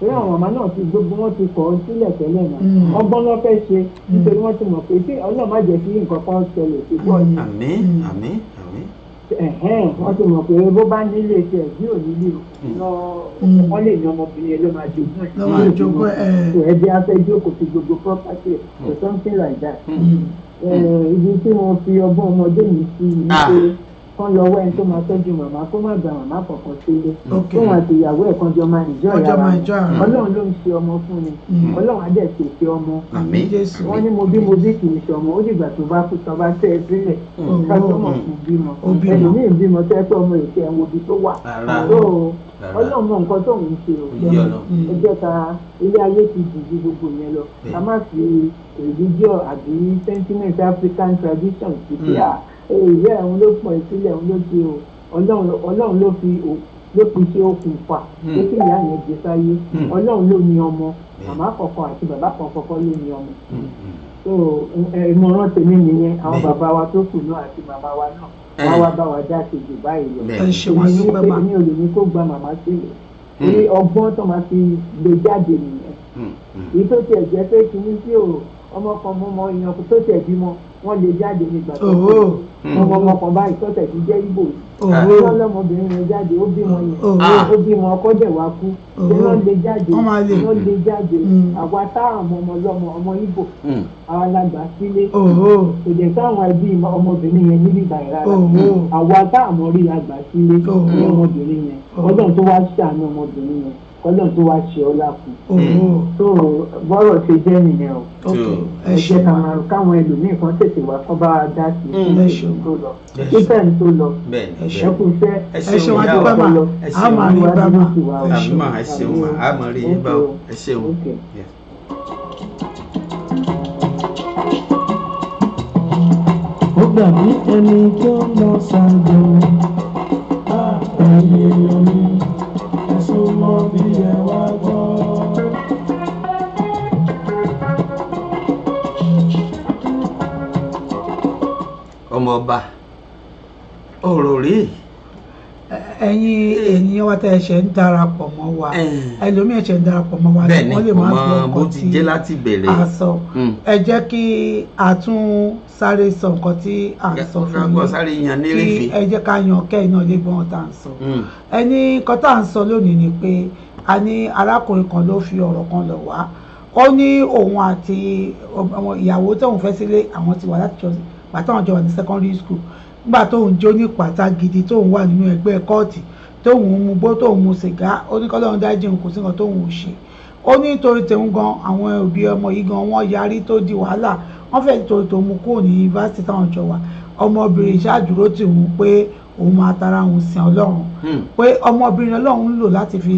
torí àwọn màmá náà ti gbogbo wọn ti kọ̀ ọ́ sílẹ̀ tẹ́lẹ̀ náà ọgbọ́n ló fẹ́ ṣe nítorí wọ́n ti mọ̀ pé tí Ọlọ́run má jẹ́ kí nǹkan kan ṣẹlẹ̀ sí bọ́ọ̀ ni. àmín. wọ́n ti mọ̀ pé bó bá nílé tiẹ̀ bí ò nílé wọ́n lè ní ọmọbìnrin yẹn ló máa jogún ẹ̀. tó ẹbí afẹ́jọ́ kò fi gbogbo property or something like that. ibi tí mo fi ọgbọ́n ọmọdé mi sí ni pé kán lọ wẹ́ ẹni tó máa tọ́jú màmá kó má gba màmá kankan sílé fún àti ìyàwó ẹ̀ kan jọ máa ìjọ ìyàrá Ọlọ́run ló ń ṣe ọmọ fún ni Ọlọ́run á dẹ̀ ṣèṣe ọmọ wọ́n ní mo bí kì í ṣe ọmọ ó dìgbà tó bá kú tán bá tẹ́ ẹ sílẹ̀ ká tó mọ̀ fún bímọ ẹlòmíì bímọ tẹ́ pé ọmọ èké ẹ̀wọ̀n ibi tó wà Ọlọ́run mọ nǹkan tó ń ṣe ẹjẹ́ ta ilé ayé ti dùn ju gbogbo yẹn lọ ká má fi religion àbí sentiment African tradition ti fi ìyá ẹ̀hún ló pọ̀ ìpínlẹ̀ ọ̀hún ló ṣe o Ọlọ́run ló fi ṣe okùnfà pé kí ìyá yẹn gbé sáyé Ọlọ́run ló ní ọmọ màmá kọ̀ọ̀kan àti bàbá kọ̀ọ̀kan ló ní ọmọ so ìmọ̀ràn tèmi nìyẹn àwọn bàbá wa tó kù náà àti màmá wa náà wá bá wa dá sí jù báyìí lọ èmi ò lè ní kó gba màmá sílẹ̀ torí ọgbọ́n tó máa fi lè jáde nìyẹn èyí tó tiẹ̀ jẹ́ pé kìíní tí ọmọ kan mọ́ èèyàn tó tiẹ̀ bímọ wọ́n lè jáde nígbà tó kọ́ ọmọ kan báyìí tọ́tẹ̀ tí jẹ́ Ìgbò yìí wọ́n lọ́mọbìnrin yẹn jáde ó bímọ yẹn ó bímọ ọkọ dẹ̀ wá kú wọ́n lè jáde àwa táwọn ọmọ Ìgbò àwa la gbà sílé kò dẹ̀ káwọn ẹbí ọmọbìnrin yẹn níbi ìbàyẹ̀ rárá àwa táwọn rí la gbà sílé ní ọmọbìnrin yẹn Ọlọ́run tó wá ṣàánú ọmọbìnrin yẹn Ọlọ́run tó wá ṣe ọlá fún tó bọ́rọ̀ ṣe jẹ́ nìyẹn o ẹ jẹ́ káwọn ẹlòmíì kan tètè wá kọ́ bá a dá sí ìṣẹ́ tó lọ ìfẹ́ tó lọ ẹ kú iṣẹ́ ẹ ṣeun adúgbò mà á máa rí bá mà ẹ ṣeun mà á máa rí bá ẹ ṣeun. ó dàbí ẹni tó lọ ṣàgbọ̀ ẹ̀yìn mi súnmọ́ bí ẹ wá gbọ́. ọmọọba ọ̀rọ̀ rí. ẹ̀yin ènìyàn wa tẹ́ ẹ ṣe ń darapọ̀ mọ́ wa ẹlòmíì ẹ ṣe ń darapọ̀ mọ́ wa wọ́n lè máa gbọ́ nǹkan tí a sọ ẹ jẹ́ kí a tún sáré sọ nǹkan tí a sọ fún yín kí ẹ jẹ́ ká yan kẹ́yìn náà lè gbọ́ ohun tá à ń sọ ẹni nǹkan tá à ń sọ lónìí ni pé a ní arákùnrin kan ló fi ọ̀rọ̀ kan lọ̀ wá ó ní òun àti ìyàwó tóun fẹ́ sílé àwọn ti wà láti jọ pàtó àwọn jọ wà ní secondary school nígbà tóun jó ní pàtà gidi tóun wà nínú ẹgbẹ́ kóòtù tóun mu gbó tóun mu sìgá ó ní kọ́lọ́run dájú òun kò sí nǹkan tóun ò ṣe ó ní torí tòun gan àwọn òbí ọmọ yìí gan wọ́n yarí tó di wàhálà wọ́n fẹ́ẹ́ torí tòun mú kúrò ní yunifásitì táwọn jọ wà ọmọbìnrin ṣáàdúró tì òun pé òun máa tara òun sin Ọlọ́run pé ọmọbìnrin Ọlọ́run ń lò láti fi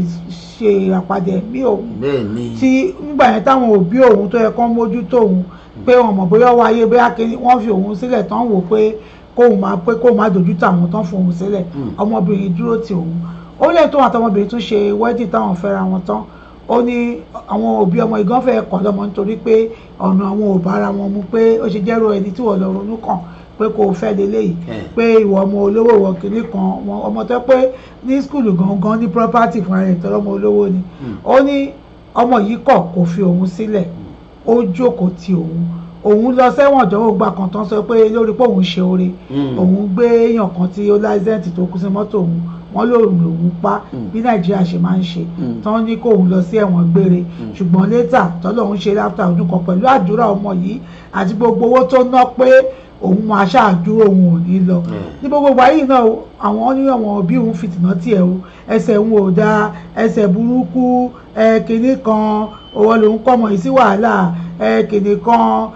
ṣe àpàdé ẹ̀mí òun tí nígbà yẹn táwọn òbí òun tó yẹ kán mójútó òun pé wọn mọ̀ bóyá wáyé bóyá kí wọ́n fi òun sílẹ̀ tán wò pé kóun máa dojú tàwọn tán fún òun sílẹ̀ ọmọbìnrin dúró tì òun ó lè tó àtọmọbìnrin tún ṣe wedding táwọn fẹ́ra wọn tán ó ní àwọn òbí ọmọ ìgàn fẹ́ kọ́ lọ́mọ nítorí pé ọ̀nà àwọn ò bára wọn mu pé ó ṣe jẹ́rọ ẹni tí wọ́n lọ ronú kàn pé kò fẹ́ lélẹ́yìí pé ìwọ ọmọ olówó ìwọ kìíní kan ọmọ tó pé ní skulu gangan ní property fún ara ìtọ́lọ́ ọmọ olówó ni ó ní ọmọ yìí kò fi òun sílẹ̀ ó jókòó ti òun lọ sẹ́wọ̀n ìdánwò gbà kan tán sọ pé lórí pé òun ṣe oore òun gbé èèyàn kan tí ó láìsẹ̀ǹtì tó kú sí mọ́tò òun wọ́n lòun pa bí Nàìjíríà ṣe máa ń ṣe tán ní kóun lọ sí ẹ̀wọ̀n gbére ṣùgbọ́n létà tọ́lọ́run ṣe láfta ọdún kan pẹ̀lú àdúrà ọmọ yìí àti gbogbo owó tó ná pé òun máa ṣáàdúró òun ò ní lọ ní gbogbo ayé náà àwọn ní àwọn òbí òun fìtìná tiẹ̀ o ẹsẹ̀ òun ò dáa ẹsẹ̀ burúkú kìnní kan òwò lòun kọ́ ọmọ yìí sí wàhálà kìnní kan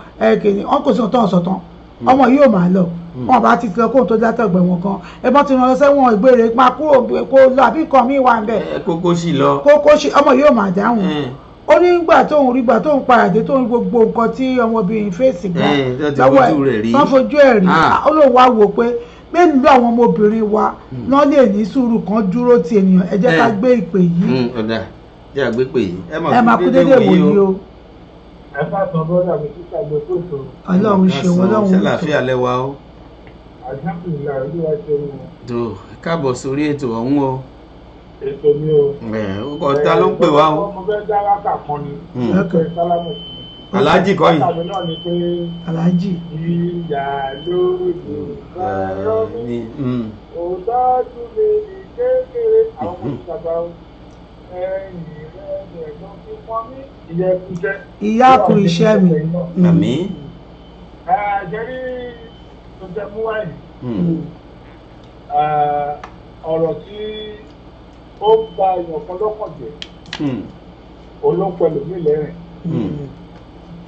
kìnní wọn kò sí ọ̀tọ̀ ọ̀sọ̀tàn ọmọ yìí ò máa lọ wọn bá ti lọ kóhun tó dátọ̀gbẹ̀ wọn kan ẹbọn ti rán lọ sẹ́wọ̀n ìgbére máa kúrò kó lọ àbí nǹkan míì wà ń bẹ̀ kókó sí lọ ọmọ yìí ò máa dáhùn ó ní gbà tóun rí gbà tóun padà dé tóun gbogbo nǹkan tí ọmọbìnrin fèsì gbà lọ́wọ́ ẹ̀ tán fojú ẹ̀ rí ó lóun wá wò pé mélòó àwọn ọmọbìnrin wa náà lè ní sùúrù kan dúró ti ènìyàn ẹ jẹ́ ká gbé ìpè yìí ọ̀dà jẹ́ àgbé pè yìí ẹ máa kú dédé wò yìí o. ẹ bá sọ bọ́dà mi títà lọ tó tó. Ọlọ́run ṣe wọ́n lọ́wọ́ ṣàlàáfíà lẹ́wà o. àjàkùnlé àríwá ṣe wọn. tó káàbọ̀ sórí ètò ọ̀hún o. ètò mi o. ọkọ̀ ta ló ń pè wá o. ọmọ fẹ́ dá wákà kan ni. ọkọ̀ sálámù. Aláàjì kọ́ yìí. wákà mi náà ni pé. Aláàjì. ìyá lóde ọ̀rọ̀ mi. òtọ́jú mi ní kékeré àwọn ọmọ ìṣàgbà ẹ̀yìn rẹ̀ ẹ̀gbọ́n fi pọ́n mi. ìyá kù iṣẹ́ mi. àmín. jẹ́rí tó jẹ́ mú wáyé ọ̀rọ̀ tí ó gba èèyàn kan lọ́kàn jẹ́ olóńpẹ̀lú mi lẹ́rìn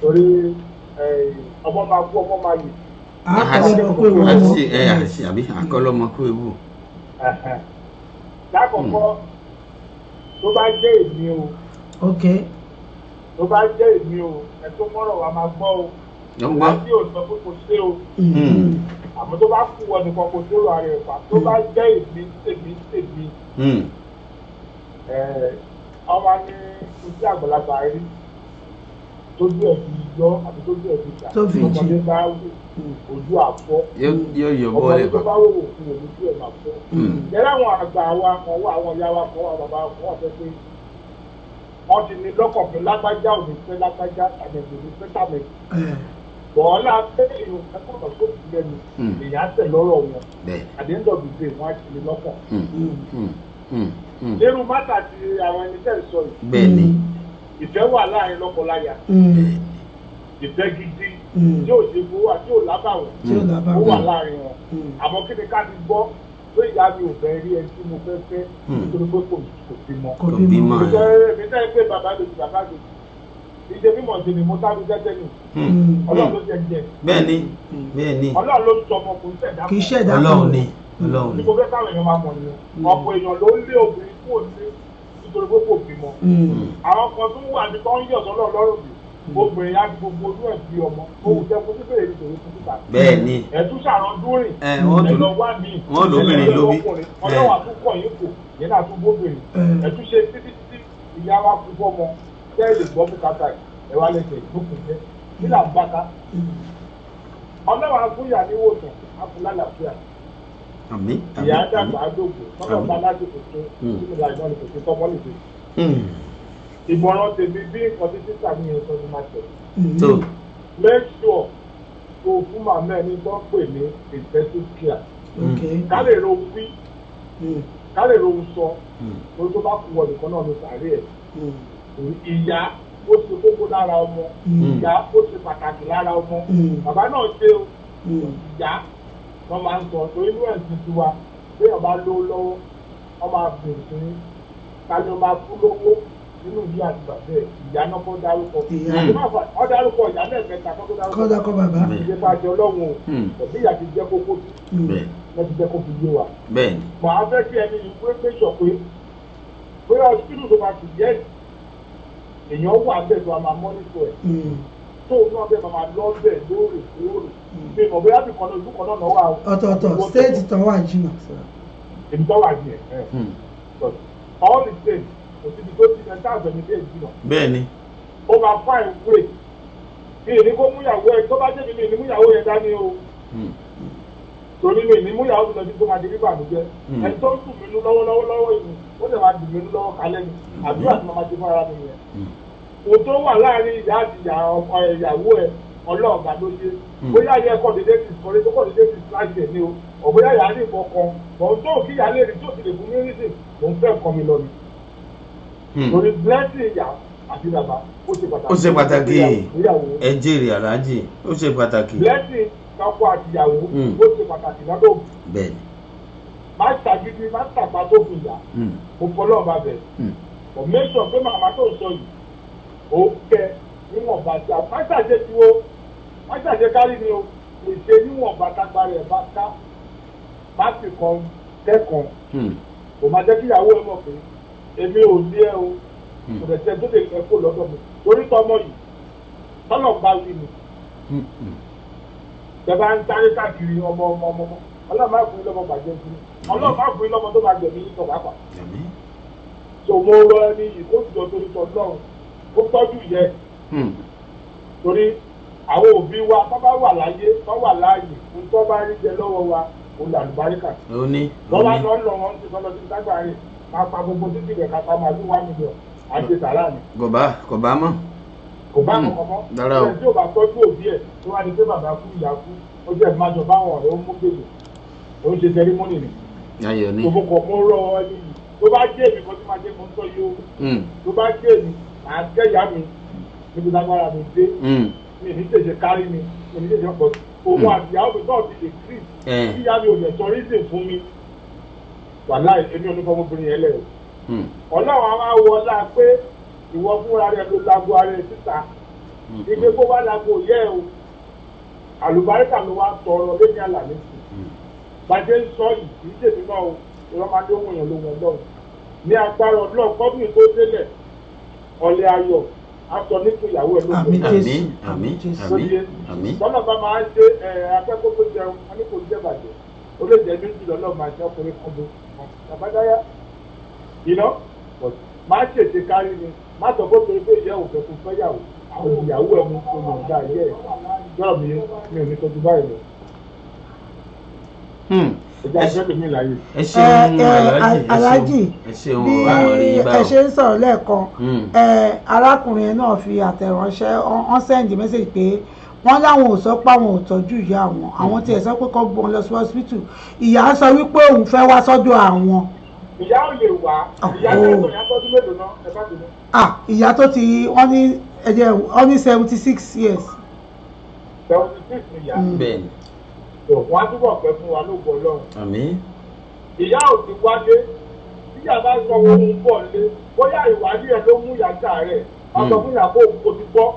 torí ọmọ máa kú ọmọ máa yè. àkọlọmọ kú ewu. lákọ̀ọ́kọ́ tó bá jẹ́ èmi o. tó bá jẹ́ èmi o ẹ̀ tó mọ́rọ̀ wa máa gbọ́ o. láti ò sọ pé kò ṣe o. àmọ́ tó bá kú wọn nìkan kò tó lọ ara ẹ̀ pa tó bá jẹ́ èmi. ọmọ ní ojú àgbàlagbà rí tójú ẹ̀ fi yọ àti tójú ẹ̀ fi jà ọmọdé bá wò ojú àfọ́ yóò yọ bọ́ọ̀lù ọmọdé tó bá wò fún ojú ẹ̀ máa fọ́. yẹ́rẹ́ àwọn àgbà wa kan wá àwọn ìyá wa kan wá bàbá kan wá fẹ́ pé wọ́n ti ní lọ́kàn pé lágbájá ò ní fẹ́ lágbájá àgbẹ̀dẹ̀ ò ní fẹ́ tàbẹ̀. bọ̀ọ́lá pé èèyàn kẹ́kọ̀ọ́ lọ sóòtù lẹ́nu èèyàn á tẹ̀ lọ́rọ̀ wọn àdéhùndọ̀gbìgbè wọn á ti ní lọ́kàn. irú mátà ti àwọn ẹni tẹ́ ẹ̀ sọ yìí. bẹ́ẹ̀ni. ìfẹ́ wà láàrin lọ́kọláya. ìfẹ́ gidi tí ò ṣe fowó àti ò lábàwọ̀n ó wà láàrin wọn. àmọ́ kí ni ká ti gbọ́ pé ìyá mi ò fẹ́ rí ẹni tí mo fẹ́ fẹ́ nítorí pé kò bímọ. kò bímọ ẹ̀. èmi náà ń pè bàbá mi ìṣe mímọ̀ sí ni mo sáré jẹ́jẹ́ ni ọlọ́run ló jẹ́ jẹ́. bẹ́ẹ̀ni. ọlọ́run ló sọ ọmọ kò ń ṣẹ̀dá. kì í ṣẹ̀dá ọlọ́run ni. ní mo fẹ́ káwọn èèyàn máa mọ̀ nìyẹn ọ̀pọ̀ èèyàn ló ń lé obìnrin kúrò ní nítorí pé kò bímọ. àwọn kan tó wà ní tó ń yọ̀ sọ́lọ́ lọ́rùn bí obìnrin á gbogbo ojú ẹ̀ bí ọmọ òun jẹ́ kó síbẹ̀ èyí tòun fún títà. bẹ́ẹ̀ni. ẹ̀tún ṣàròdúrìn wọ́n wá mí lóbìnrin lóbi. ọlọ́wà tún kọ̀ yín kò yẹn náà tún bóbìnrin ẹ̀tún ṣe títí ìyá wa kú fọ́mọ tẹ́lẹ̀ gbọ́ bùkátà ẹ̀ wá lẹ́sẹ̀ ìdókùn jẹ́ nílà ń bàtà. ọlọ́wà fún ìyá ní wòsàn á fún lálàáfíà. ìyá dàgbà àdógò tọ́lọ̀ bá lásìkò tó sínú ìlànà ìlànà kò tó tọ́mọ́ lè dé. ìmọ̀ràn tèmi bí nǹkan tí sísà mi yẹn sọ ní máa tẹ̀. make sure kó o fún màmá ẹni tó ń pè ní intensive care. ká lè ro wí ká lè ro sọ lórí tó bá kú wọ nìkan náà ló sàárè ẹ̀. ìyá ó ṣe kókó lára ọmọ ìyá ó ṣe pàtàkì lára ọmọ bàbá náà ṣe ìyá wọn máa ń sọ tó inú ẹ̀sìn tiwa béèyàn bá lówó lọ́wọ́ wọn máa bèrè sí ká ló máa kú lówó nínú ilé àti bàbá ẹ̀ ìyá náà kọ́ dárúkọ ọ dárúkọ ìyá náà mẹ́ta kọ́ dárúkọ bàbá ìjẹba àjọ ọlọ́run o òbí ìyá ti jẹ́ kókó lọ́ ti jẹ́ kó fi yé wa. mọ̀ á fẹ́ kí ẹni ìwé pèsè pé ọsibítù tó máa ti jẹ́ èèyàn wà bẹ́ẹ̀ tó a máa mọ́nítọ̀ ẹ̀ tó náà bẹ́ẹ̀ máa lọ bẹ́ẹ̀ lóòrèkóòrè bí mo bóyá bí kan náà ìlú kan náà wà. ọ̀tọ̀ọ̀tọ̀ stéètì tán wà jìnnà. èmi tó wà jìnnà all the same òsibí tó ti mẹ́ta àgbẹ̀mí dé ìjìnnà. bẹ́ẹ̀ni. ó máa fáìn wé bí èmi kó múyàwó ẹ tó bá jẹ́ mi ní múyàwó yẹn dání o torí mi ní múyàwó mi lọ sí tó máa di bíbà mi jẹ ẹni tó ń dùn mí nú lọ́wọ́lọ́wọ́ yìí ó lè máa dùn mí nú lọ́wọ́ kalẹ́ mi àdúrà tí mo máa ti fún ara mi yẹn. òun tó wà láàrin ìyá àti ìyàwó ẹ ọlọ́ọ̀gá ló yé bóyá yẹ kọ́ dédé ti sọ̀rọ̀ tó kọ́ dédé ti síláṣì ẹ̀ ní o ọ̀bóyá yà á ní ìfọkàn bọ̀n tó kí ìyá lè rí tó ti lè fún mi rísìn mò ń fẹ́ kọ́ mi lọ ni. torí blessing ìyá àti bàbá ó ṣe pàtàkì. ó ṣe pàtàkì ẹ jèrè aláàjì ó ṣe pàtàkì. blessing ọkọ àti ìyàwó ó ṣe pàtàkì lọ́dọ̀. bẹ́ẹ̀ni. má ṣàgídí má ṣàpá tó fi ìyá mo fọlọ́ ọba bẹ̀. ọ̀ mẹ́sàn pé màmá tó sọ yìí ó kẹ́ níwọ̀nba tí a má ṣàṣe tí ó má ṣàṣe kárí ni o lè ṣe níwọ̀nba tágbá rẹ̀ bá ká má sì kan kẹ́kọ̀ọ́ kò má jẹ́ kí ìyàwó ẹ mọ̀ pé èmi ò ní ẹ o kò dẹ̀ tẹ́ tó lè fẹ́ kó lọ́dọ̀ mi torí tọmọ yìí tọ́lọ̀ bá wí ni ìjọba ń sáré káàkiri ọmọ ọlọ́run máa fún yín lọ́mọ bàjẹ́ fún yín ọlọ́run máa fún yín lọ́mọ tó máa gbẹ̀mí yín sọ̀rọ̀ àpà. so mo rọ ẹni ìkójújọ torí tọ́lọ́run ó tọ́jú yẹ torí àwọn òbí wa tó bá wà láyé tó wà láàyè fún tó bá rí jẹ lọ́wọ́ wa òun làlùbáríkà. lọ́wọ́ lọ́ wọn ti sọ́lọ́ sí dágbà rẹ̀ máa pa gbogbo títí rẹ̀ kápá máa lú 1 million àti tààrà ni. kò bá mọ̀. kò bá mọ̀ kọ́kọ́ ẹ̀ tí ò bá tọ́jú òbí ẹ̀ tó wá ní pé bàbá kú ìyá kú ó jẹ́ ìmájọ báwọn ọ̀rẹ́ ó mú gbèsè ó ń ṣe tẹrímọ́nì ni. ayọ̀ ni. gbogbo kọ̀ mọ́ rọ ẹni yìí tó bá jẹ́ èmi kan tí máa jẹ́ mọ́ ń tọ́ yìí ó tó bá jẹ́ èmi màá kẹ́yà mi níbi lágbára mi dé mi ní tètè kárí mi ní tètè pọ̀ òun àti ìyàwó mi náà ti lè kí ìyá mi ò lè sọ reason fún mi wàláì èmi ò ní fọmọbìnrin yẹn lẹ̀ o ọlọ́run á máa wọlá pé ìwọ fúnra rẹ ló lago ara ẹ síta ìgbé kó wá lago yẹ o àlùbáríkà ló wá tọrọ lẹ́yìn àlàní sí bàjẹ́ ń sọ yìí kì í tèmi náà o ìwọ́n máa lóhùn yẹn lóhùn ọlọ́run ní agbára ọlọ́run kọ́bí tó délẹ̀ ọ̀lẹ́ ayọ̀ aṣọ nípò ìyàwó ẹ̀ lóhùn àmín bọ́lá bá máa ń ṣe akẹ́kọ̀ọ́ tó jẹun wọn ní kò jẹ́ bàjẹ́ ó lè jẹ́ méjì lọ́lọ́ máa ṣe ọkùnrin kan bó tàbádáyà iná máa ṣèṣe kárí ni má sọ fún torí pé ìyá òfin fún fẹ́yàwó àwọn ìyàwó ẹ̀ mú fún mi ọ̀gá ayé ẹ̀ jọ́ mi ò ní tọ́jú báyìí lọ. ẹ ṣeun aláàjì bí ẹ ṣe ń sọ̀rọ̀ lẹ́ẹ̀kan arákùnrin náà fi àtẹ̀ránṣẹ́ wọ́n sẹ́ndì mẹ́sẹ̀jì pé wọ́n láwọn ò sọ pé àwọn ò tọ́jú ìyá àwọn tiẹ̀ sọ pé kọ́ gbọ́n lọ sí hospital ìyá sọ wípé òun fẹ́ wá sọ́dọ̀ àwọn. ìyá ò lè wá ìyá tó ń ìyá tọ́jú mélòó náà ẹ bá dùn. ìyá tó ti wọ́n ní 76 years. 76 ni ìyá. bẹ́ẹ̀ni. wọ́n á túbọ̀ pẹ́ fún wa lóògùn ọlọ́run. àmín. ìyá ò ti wáyé ìyá bá sọ ohun bọ̀ lé bóyá ìwádìí ẹ̀ ló mú ìyá jà rẹ̀ wọ́n sọ fún ìyá kó o ti gbọ́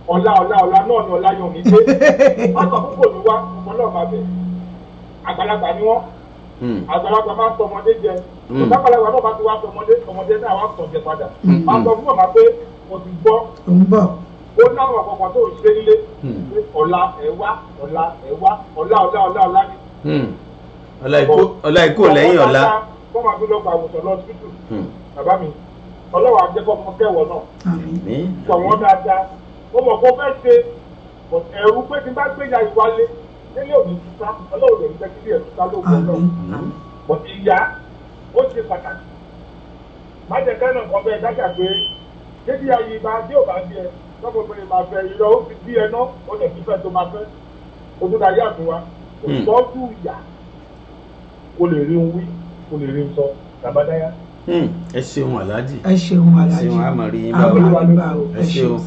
ọ̀la náà ni ọ̀la yan mi dé wọ́n sọ fún kò ní wá ọmọ náà máa bẹ̀ àgbàlagbà ni wọ́n àgbàlagbà máa ń tọmọdé jẹ àgbàlagbà náà bá ti wá ọmọdé náà wá tọ̀jẹ̀ padà máa sọ fún màmá pé mo ti gbọ́ ó náwọn àkọ́kọ́ tó ń ṣe nílé ọ̀la ẹ̀wá ọ̀la ni. ọ̀la ikú lẹ́yìn ọ̀la. wọ́n máa fi lọ́gbà àwòsàn lọ síbítù bàbá mi ọlọ́wọ́ àjẹkọ́ ọmọ kẹwọ́ náà sọ wọ́n dáadáa ó mọ̀ kó fẹ́ ṣe ẹ̀rù pé tí bá gbé ya ìwálé nílé òní túta ọlọ́run lè jẹ́ kí ẹ̀ túta lóògùn náà bọ̀ ìyá ó ṣe pàtàkì má jẹ́ kẹ́nà kan bẹ́ẹ̀ dájà pé kéde ayé ìbá dé ò bá bí ẹ lọ́mọbìnrin máa fẹ́ ìlọ ó fi bí ẹ náà ó lè fi fẹ́ tó máa fẹ́ ó tún dáyé àtúwá ìtọ́jú ìyá kò lè rí un wí kò lè rí un sọ tàbádáyà. ẹ ṣeun aláàjì ẹ ṣeun aláàjì àmọ̀rí yín bá wà ẹ ṣeun.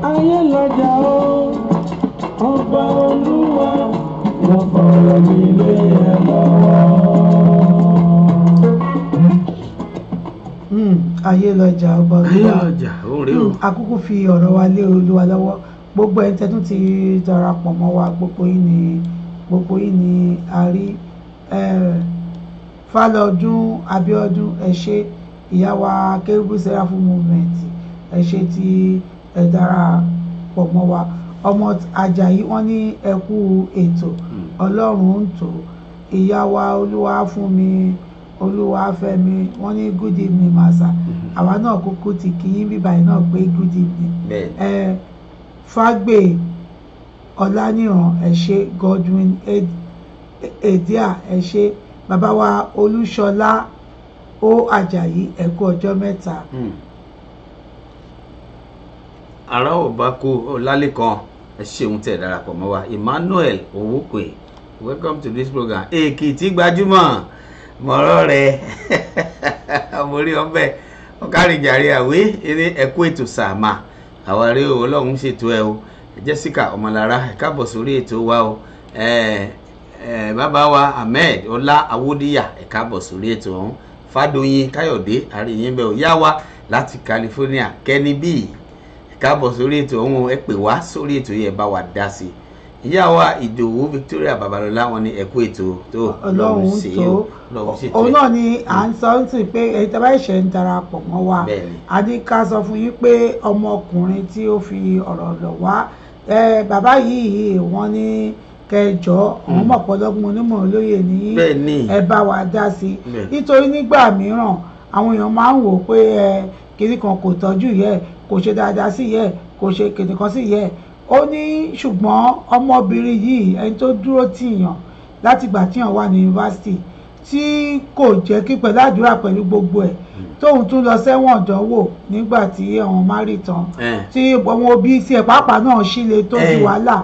ayé lọ́jà ó ọba mi lé ẹ lọ́wọ́. ayé lọjà ọba olúwa ọjà òun rèé o. akúkú fi ọ̀rọ̀ wa lé olúwa lọ́wọ́ gbogbo ẹni tẹ́tún ti darapọ̀ mọ́ wa gbogbo yìí ni a rí Fálọdún Abíọ́dún ẹ ṣé ìyá wa Kérúbù Sẹ́ráfù movement ẹ ṣé tí ẹ darapọ̀ mọ́ wa ọmọ Àjàyí wọ́n ní ẹ kú ètò Ọlọ́run ń tò ìyá wa Olúwafúnmi Olúwafẹ́mi wọ́n ní good evening masa àwa náà kúkú ti kí yín bíbá yìí náà pé good evening Fágbè Ọláníran ẹ ṣé Godwin Edia ẹ ṣé bàbá wa Olúṣọlá ó Àjàyí ẹ kú ọjọ́ mẹ́ta. ara ò bá kó Ọlálékan ẹ ṣeun tẹ̀ darapọ̀ mọ́ wa Emmanuel Owópè welcome to this program Èkìtì gbajúmọ̀ mọ̀rọ̀ rẹ̀ àmórí ọbẹ̀ ọ̀kárìjàre àwé eré ẹ̀kú ètò sàmà àwárí o Ọlọ́run ṣètò ẹ o Jessica Ọmọlára ẹ káàbọ̀ sórí ètò wa o bàbá wa Ahmed Ọlá Awódíyà ẹ káàbọ̀ sórí ètò ọ̀hún Fádóyin Káyọ̀dé àríyìn bẹ́ẹ̀ ò yá wa láti California Kenny B ẹ káàbọ̀ sórí ètò ọ̀hún ẹ pè wá sórí ètò yẹn bá wa dá sí ìyá wa Ìdòwú Victoria Babalọlá wọn ní ẹ̀kú ètò tó Ọlọ́run tó òun náà ni à ń sọ ń sìn pé èyí tí a bá ṣe ń darapọ̀ mọ́ wa a ní ká sọ fún yín pé ọmọkùnrin tí ó fi ọ̀rọ̀ lọ̀ wá bàbá yìí wọ́n ní kẹjọ àwọn mọ̀pọ̀lọpọ̀ onímọ̀ olóyè ní ẹ bá wa dá sí nítorí nígbà mìíràn àwọn èèyàn máa ń wò pé kìnì kan kò tọ́jú yẹ kò ṣe dáadáa sí yẹ kò ṣe kìnì kan sí yẹ ó ní ṣùgbọ́n ọmọbìnrin yìí ẹni tó dúró tìyàn látìgbà tíyàn wà ní yunifásitì tí kò jẹ́ kí pẹ̀lú àdúrà pẹ̀lú gbogbo ẹ̀ tóun tún lọ sẹ́wọ̀n ìdánwò nígbà tí àwọn márì tán tí ọmọ òbí tiẹ̀ pàápàá náà ṣíle tó di wàhálà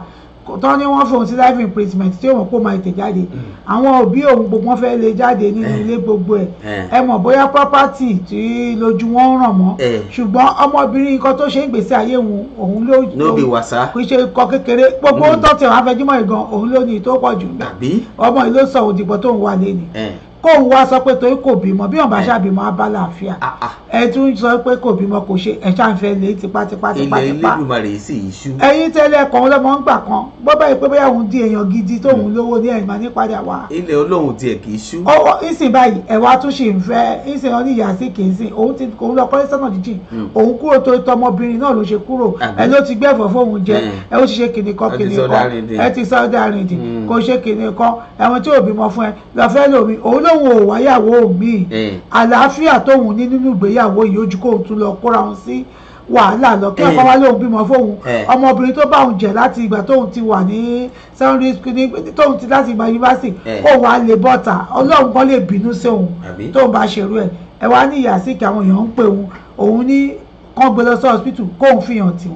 tán ní wọ́n fòun sí life imprisonment tí òun kò máa tètè jáde àwọn òbí òun gbogbo wọn fẹ́ lè jáde nínú ilé gbogbo ẹ̀ ẹ mọ̀ bóyá property tí lójú wọn ń ràn mọ́ ṣùgbọ́n ọmọbìnrin nǹkan tó ṣe ń gbèsè ayé òun ló kì í ṣe kọ kékeré gbogbo ó tọ́ tẹ̀ wọ́n afẹ́júmọ́ ìgan òun ló ní tó pọ̀ jù ọmọ ìlú sọ òdìbò tó ń wà lé ni kóun wá sọ pé torí kò bímọ bí wọn bá ṣàbímọ abálàáfíà ẹ tún sọ pé kò bímọ kò ṣe ẹ ṣàǹfẹ lé tipátipá ilẹ̀ Elédùmarè sì iṣu. ẹ̀yin tẹ́lẹ̀ kan ọlọ́mọ ń gbà kan bọ́bá yìí pé bóyá òun di èèyàn gidi tóun lówó ní ẹ̀yìn máa ní padà wá. ilẹ̀ Ọlọ́run tiẹ̀ kì í ṣú. ìsìn báyìí ẹ̀wà tún ṣì ń fẹ́ ìsìn wọn ní ìyá sí kì í sìn òun lọ kọ́lé sọ́nà jíjìn òun kúrò tó tọmọbìnrin náà ló ṣe kúrò ẹ ló ti gbẹ̀fọ̀ fóun jẹ ẹ ó ti ṣe kìnìkan ẹ ti sọ́dà rìndì kò ṣe kìnìkan ẹ̀wọ̀n tí ò bímọ fún ẹ lọ́fẹ́ lómi òun lóun ò wáyàwó mi àlàáfíà tóun ní nínú ìgbéyàwó yìí ojú kóun tún lọ kóra òun sí wàhálà lọ kí ọkọ wa lóun bímọ fóun ọmọbìnrin tó bá òun jẹ láti ìgbà tóun ti wà ní secondary school ní tóun ti láti ìgbà yunifásitì kóun wá lè bọ́ta Ọlọ́run kan lè bínú sí òun tóun bá ṣerú ẹ̀ ẹ wá ní ìyá sí kí àwọn èèyàn ń pè òun ní kán gbé lọ sí hospital kóun fi hàn tì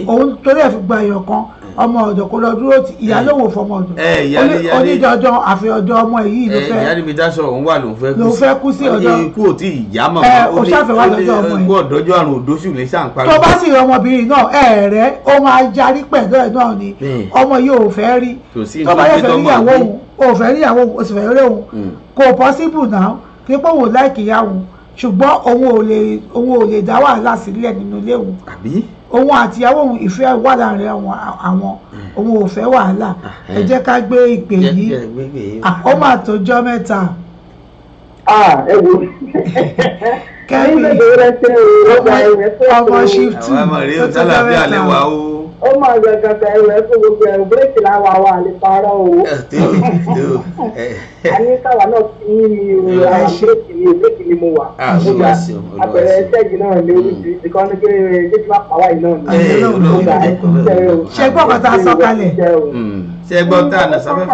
òun torí ẹ̀ fi gba èèyàn kan ọmọ ọ̀dọ̀ kò lọ dúró tí ìyá lòun ò fọmọ ọ̀dọ̀ onídọ̀ọ́dọ̀ àfihàn ọmọ yìí ló fẹ́ ìyá níbi dáṣọ òun wà ló fẹ́ kú sí ọ̀dọ̀ ikú ò tí ìyá mọ̀ ó ṣàfẹ́ wá lọ́jọ́ ọmọ ikú ọ̀dọ́jọ́ àrùn òdóṣù lè ṣàǹparí. tó bá sì rí ọmọbìnrin náà ẹ̀ẹ́rẹ́ ó máa jarí pẹ̀lú ẹ̀ náà ni ọmọ yìí ò fẹ́ rí tó bá yẹ fẹ́ níyàwó òun ò fẹ́ níyàwó òun ò sì fẹ́ rí òun kò possible náà kí pé òun láìkì ìyá òun ṣùgbọ́n òun ò lè dá wàhálà sílẹ̀ nínú ilé òun òun àti ìyàwó òun ìfẹ́ wà láàrin àwọn òun ò fẹ́ wàhálà ẹ jẹ́ ká gbé ìpè yìí ó mà tó jọ́ mẹ́ta. ẹ wo kẹ́mi ọmọ shift tó tó jọ́ mẹ́ta ó máa yọ gàgà ẹrù ẹ fún gbogbo ẹrù bírèkì láwa wa lè parọ́ o. a ní káwa náà kí ni bírèkì ni mo wà. àbẹ̀rẹ̀ ṣẹ́ẹ̀jì náà ní oríṣiríṣi kan ní pé jésù máa pàwá yìí náà ní. ṣe gbọ́ kan tá a sọ kalẹ̀. ṣe gbọ́ tá a nà sábẹ́.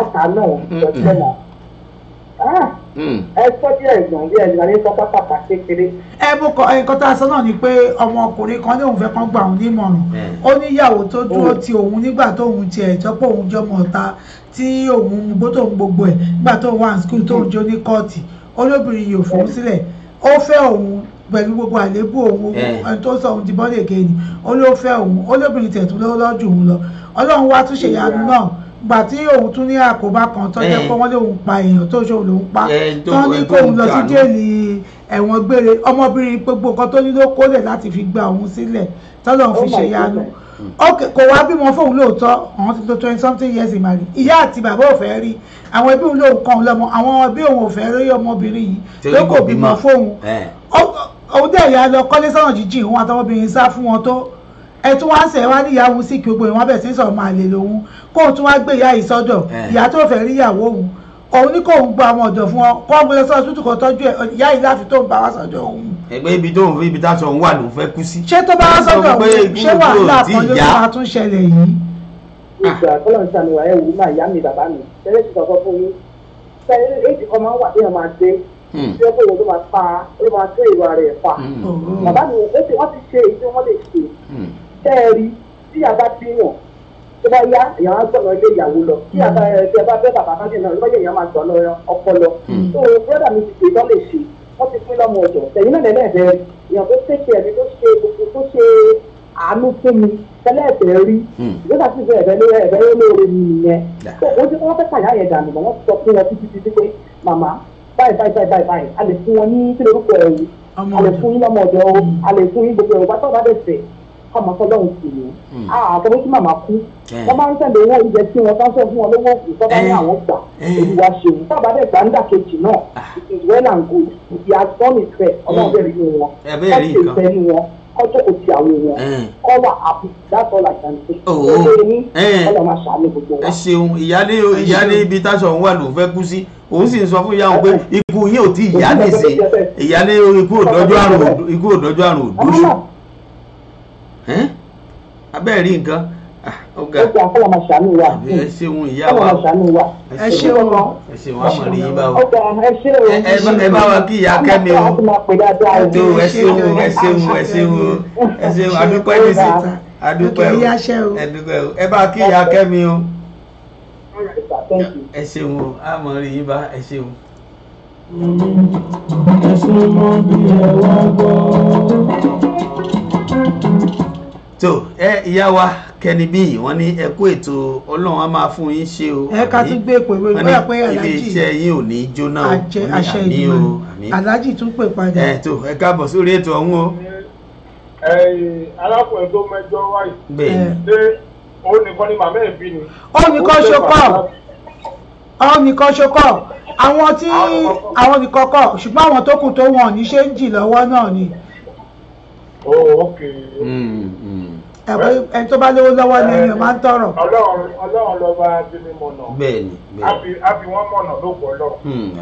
ẹ sọ díẹ̀ ìgbọ̀n bí ẹ̀dùn àní sọ́kọ́ pàpà kékeré. ẹ bó kọ nǹkan tá a sọ náà ni pé ọmọkùnrin kan ní òun fẹ́ kán gba òun nímọ̀ràn ó níyàwó tó dúró ti òun nígbà tóun tiẹ̀ tọ́pọ̀ òun jọmọ ọ̀tá tí òun gbó tóun gbogbo ẹ̀ nígbà tóun wà ní skul tóun jó ní kóòtù olóbìnrin yìí ò fòun sílẹ̀ ó fẹ́ òun pẹ̀lú gbogbo àléébù òun ẹni tó sọ òun di bọ́dẹ̀ kéènì ó ló fẹ́ òun olóbìnrin tẹ̀ tún lọ́jù òun lọ Ọlọ́run wá tún ṣèyanu náà gbà tí òun tún ní àkóbá kan tó jẹ́ pé wọ́n lòun pa èèyàn tó ṣòwò lòun pa tó ní kóun lọ sí jẹ́ẹ̀lì ẹ̀wọ̀n gbére ọmọbìnrin gbogbo nǹkan tó ní ló kólẹ̀ láti fi gba òun sílẹ̀ tọ́lọ́run fi ṣe yanu kò wá bímọ fóun lóòótọ́ àwọn ti tó 20 something years ìmàlì ìyá àti bàbá ò fẹ́ rí àwọn ẹbí òun lòun kàn lọ́mọ àwọn ẹbí òun ò fẹ́ rí ọmọbìnrin yìí tó kò bímọ fóun òun dẹ̀ yà lọ kọ́lé sọ́nà jíjìn òun àtọmọbìnrin sá fún wọn tó ẹ tún wá ń sẹ̀ wá níyàwó sí kí gbogbo ìwọ̀n bẹ̀ sí sọ̀rọ̀ máa lè lòun kó o tún wá gbé ìyá yìí sọ́dọ̀ ìyá tó fẹ́ rí ìyàwó òun ní kó òun gba ọmọ ọ̀dọ̀ fún ọ kó ọmọ lọ sọ́dọ̀ tó tọ́jú ẹ̀ ìyá yìí láti tó ń bá wá sọ́dọ̀ òun. ẹgbẹ́ ibi tó ń fi ibi táṣọ ń wà ló fẹ́ kú sí. ṣé tó bá wá sọ́dọ̀ òun ṣé wàhálà kan ló máa tún ṣẹlẹ̀ yìí. ìgbà tọ́lọ̀ ń ṣàmìwà ẹ̀ wù máa yá mi bàbá mi tẹ́lẹ̀ ti sọ̀tọ̀ fún yín tẹ́lẹ̀ èjì kan máa ń wà tí wọ́n máa dé tí ó kó ló máa pa ó máa tó ìwà rẹ̀ pa bàbá mi wọ́n ti ṣe èyí tí wọ́n lè ṣe tẹ́ẹ̀rí tí a bá bí wọn tó bá yá èèyàn á gbọ́dọ̀ ilé ìyàwó lọ tí a bá bẹ́ bàbá kájẹ náà lọ́yẹ̀ èèyàn máa gbọ́dọ̀ ọpọlọ tó bọ́dà mi ti ṣe ìtọ́ lè ṣe wọ́n ti pín lọ́mọ ọ̀dọ̀ tẹ̀yìn náà lẹ́lẹ́ẹ̀dẹ́ èèyàn tó tẹ̀kẹ̀ ẹni tó ṣe gbogbo tó ṣe àánú fún mi tẹ́lẹ̀ ẹ̀fẹ̀ rí ìgbésà sí ìfẹ́ ẹ̀fẹ́ lóore mi nìyẹn tó wọ́n ti wọ́n fẹ́ kàyà yẹn dànù wọ́n sọ fún wọn títí pé màmá báyìí a lè fún wọn ní kí lórúkọ ẹ̀rù a lè fún yín lọ́mọ ọ̀dọ̀ a lè fún yín gbogbo ẹ̀rù bá tọ́ bá dẹ̀ fẹ̀ ọmọ fọlọ́run sì ni àtọ́wé tí màmá kú wọ́n máa ń tẹ̀lé owó oúnjẹ tí wọ́n tán sọ fún wọn lówó ìtọ́ bá ní àwọn gbà olùwà ṣeun tábà dẹ̀ gbà ń dà kejì náà it is well and good he has done his best ọlọ́run bẹ̀rẹ̀ nínú wọn kọ́ ṣe ìfẹ́ nínú wọn kọ́ tó kò ti àwọn wọn kọ́ wà happy that's all I can say. ọlọ́run máa ṣàánú gbogbo wa. ẹ ṣeun ìyáálé ibi táṣọ òun wà ló fẹ́ kú sí òun sì ń sọ fún ìyá òun pé ikú yín ò tí ìyá nìsí ìyáálé ikú òdọ́jú àrùn òdúṣù abẹ́ẹ̀ rí nǹkan ọ̀gá ẹ ṣeun ìyá wa ẹ ṣeun àmọ̀ rí yín bá wa ẹ bá wa kí ìyá Kẹ́mi o ẹ ṣeun adúpẹ́ nísì adúpẹ́ o ẹ bá kí ìyá Kẹ́mi o ẹ ṣeun o àmọ̀ rí yín bá ẹ ṣeun. ẹ ṣe mọ bí ẹ wá gbọ́. tó ìyá wa Kẹ́ni bí wọ́n ní ẹ kú ètò Ọlọ́run á máa fún yín ṣe o ẹ ká tún gbé pè wọ́n ní pé ilé iṣẹ́ yín ò ní jóná o àṣẹ ìdìbò aláàjì tún pè padà. tó ẹ káàbọ̀ sórí ètò ọ̀hún o. arákùnrin tó mẹ́jọ wáyé ṣé òun nìkan ni màmá ẹ̀ bí ni. òun nìkan ṣokọ̀ àwọn nìkan kọ̀ ṣùgbọ́n àwọn tó kù tó wọn ní ṣe ń jì lọ́wọ́ náà ni. ẹni tó bá lówó lọ́wọ́ ni èèyàn máa ń tọrọ. Ọlọ́run ló bá bímí mọ̀nà. bẹ́ẹ̀ni a fi wọ́n mọ̀nà lóko Ọlọ́run.